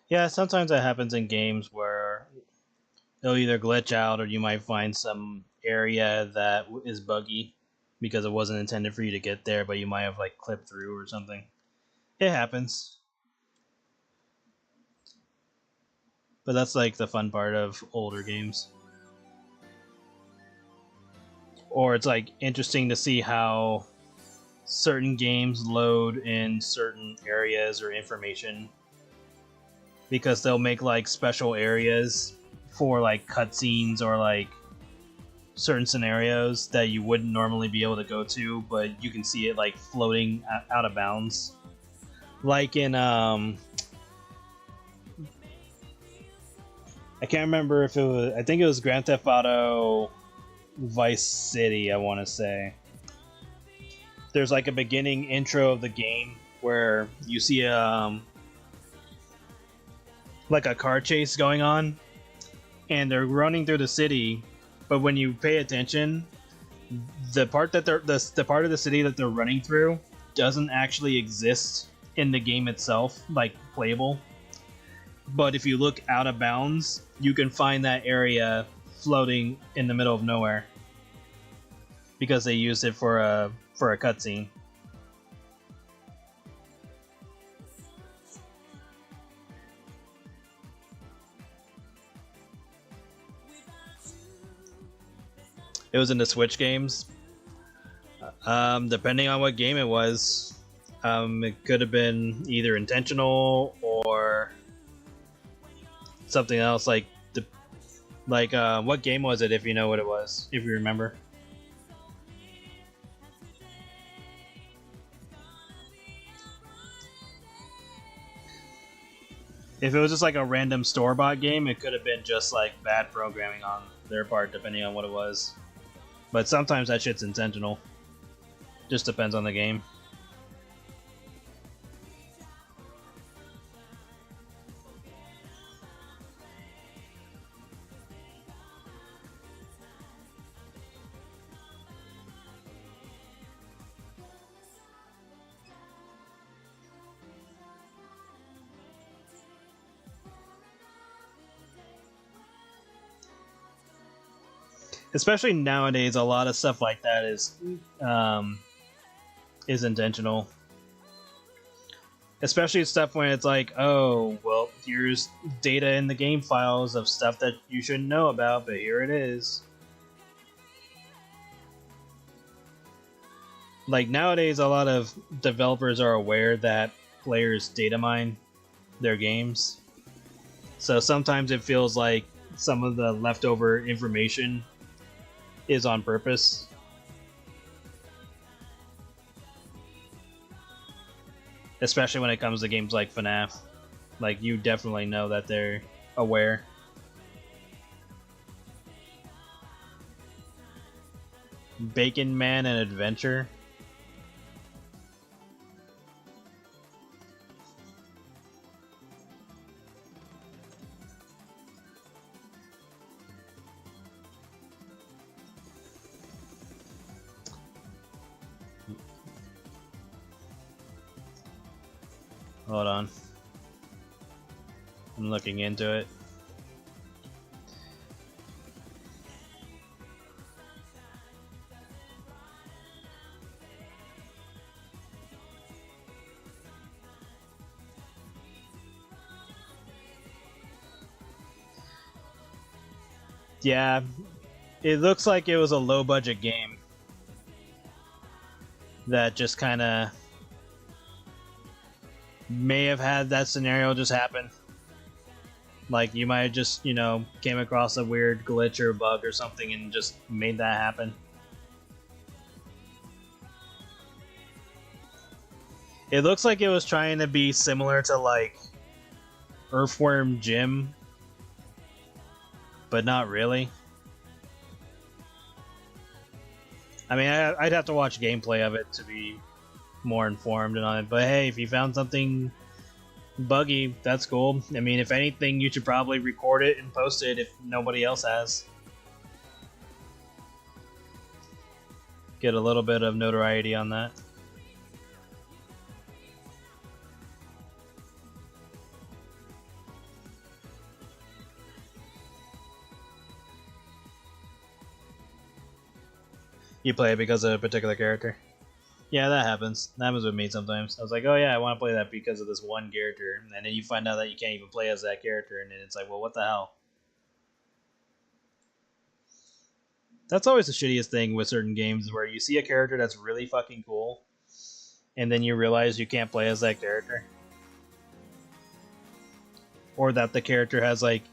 Yeah, sometimes that happens in games where it'll either glitch out or you might find some area that is buggy because it wasn't intended for you to get there, but you might have like clipped through or something. It happens. But that's like the fun part of older games. Or it's like interesting to see how certain games load in certain areas or information because they'll make like special areas for like cutscenes or like certain scenarios that you wouldn't normally be able to go to, but you can see it like floating out of bounds. Like in I can't remember if it was, I think it was Grand Theft Auto Vice City, I want to say. There's like a beginning intro of the game where you see like a car chase going on, and they're running through the city. But when you pay attention, the part that the part of the city that they're running through doesn't actually exist in the game itself, like playable. But if you look out of bounds, you can find that area floating in the middle of nowhere because they used it for a cutscene. It was in the Switch games. Depending on what game it was, it could have been either intentional or something else. Like what game was it? If you know what it was, if you remember. If it was just like a random store-bought game, it could have been just like bad programming on their part, depending on what it was. But sometimes that shit's intentional. Just depends on the game. Especially nowadays, a lot of stuff like that is intentional. Especially stuff when it's like, oh, well, here's data in the game files of stuff that you shouldn't know about, but here it is. Like nowadays, a lot of developers are aware that players data mine their games. So sometimes it feels like some of the leftover information is on purpose. Especially when it comes to games like FNAF. Like, you definitely know that they're aware. Bacon Man and Adventure. Hold on. I'm looking into it. Yeah, it looks like it was a low budget game that just kind of may have had that scenario just happen. Like, you might have just, came across a weird glitch or bug or something and just made that happen. It looks like it was trying to be similar to, like, Earthworm Jim, but not really. I mean, I'd have to watch gameplay of it to be more informed on it, but hey, if you found something buggy, that's cool. I mean, if anything, you should probably record it and post it if nobody else has. Get a little bit of notoriety on that. You play it because of a particular character. Yeah, that happens. That happens with me sometimes. I was like, oh yeah, I want to play that because of this one character, and then you find out that you can't even play as that character, and then it's like, well, what the hell? That's always the shittiest thing with certain games, where you see a character that's really fucking cool, and then you realize you can't play as that character. Or that the character has, like,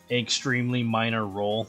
an extremely minor role.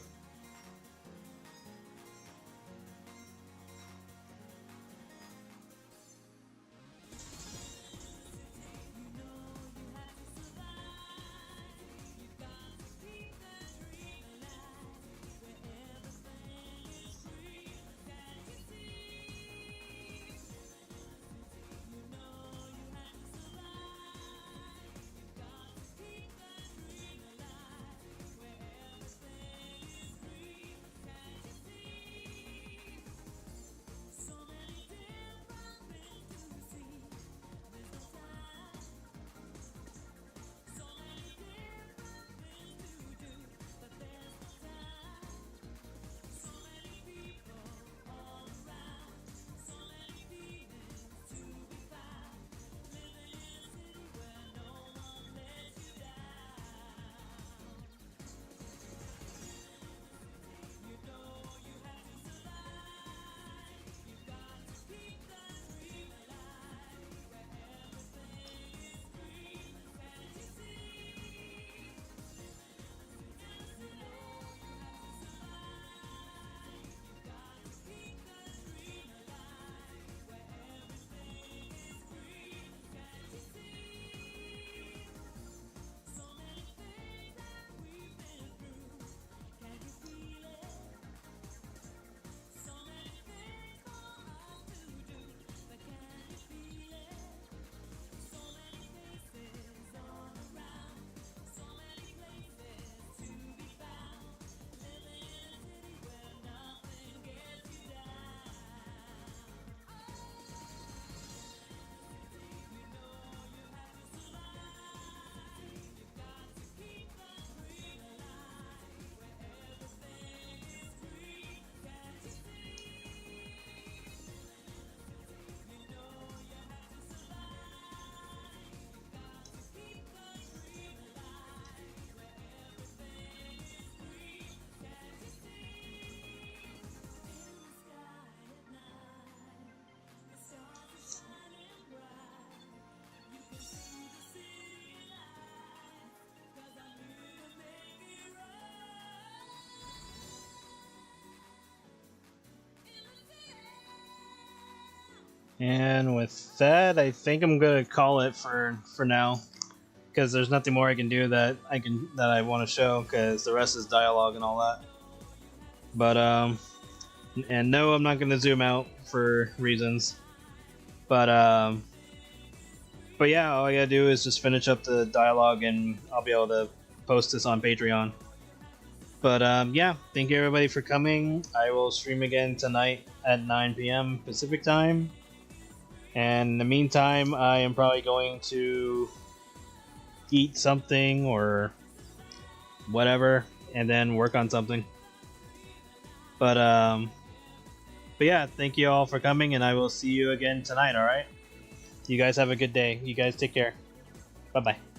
And with that, I think I'm gonna call it for now, because there's nothing more I can do that I want to show, because the rest is dialogue and all that. But and no, I'm not gonna zoom out for reasons. But but yeah, all I gotta do is just finish up the dialogue, and I'll be able to post this on Patreon. But yeah, thank you everybody for coming. I will stream again tonight at 9 p.m. Pacific time. And in the meantime, I am probably going to eat something or whatever, and then work on something. But yeah, thank you all for coming, and I will see you again tonight. All right, you guys have a good day. You guys take care. Bye bye.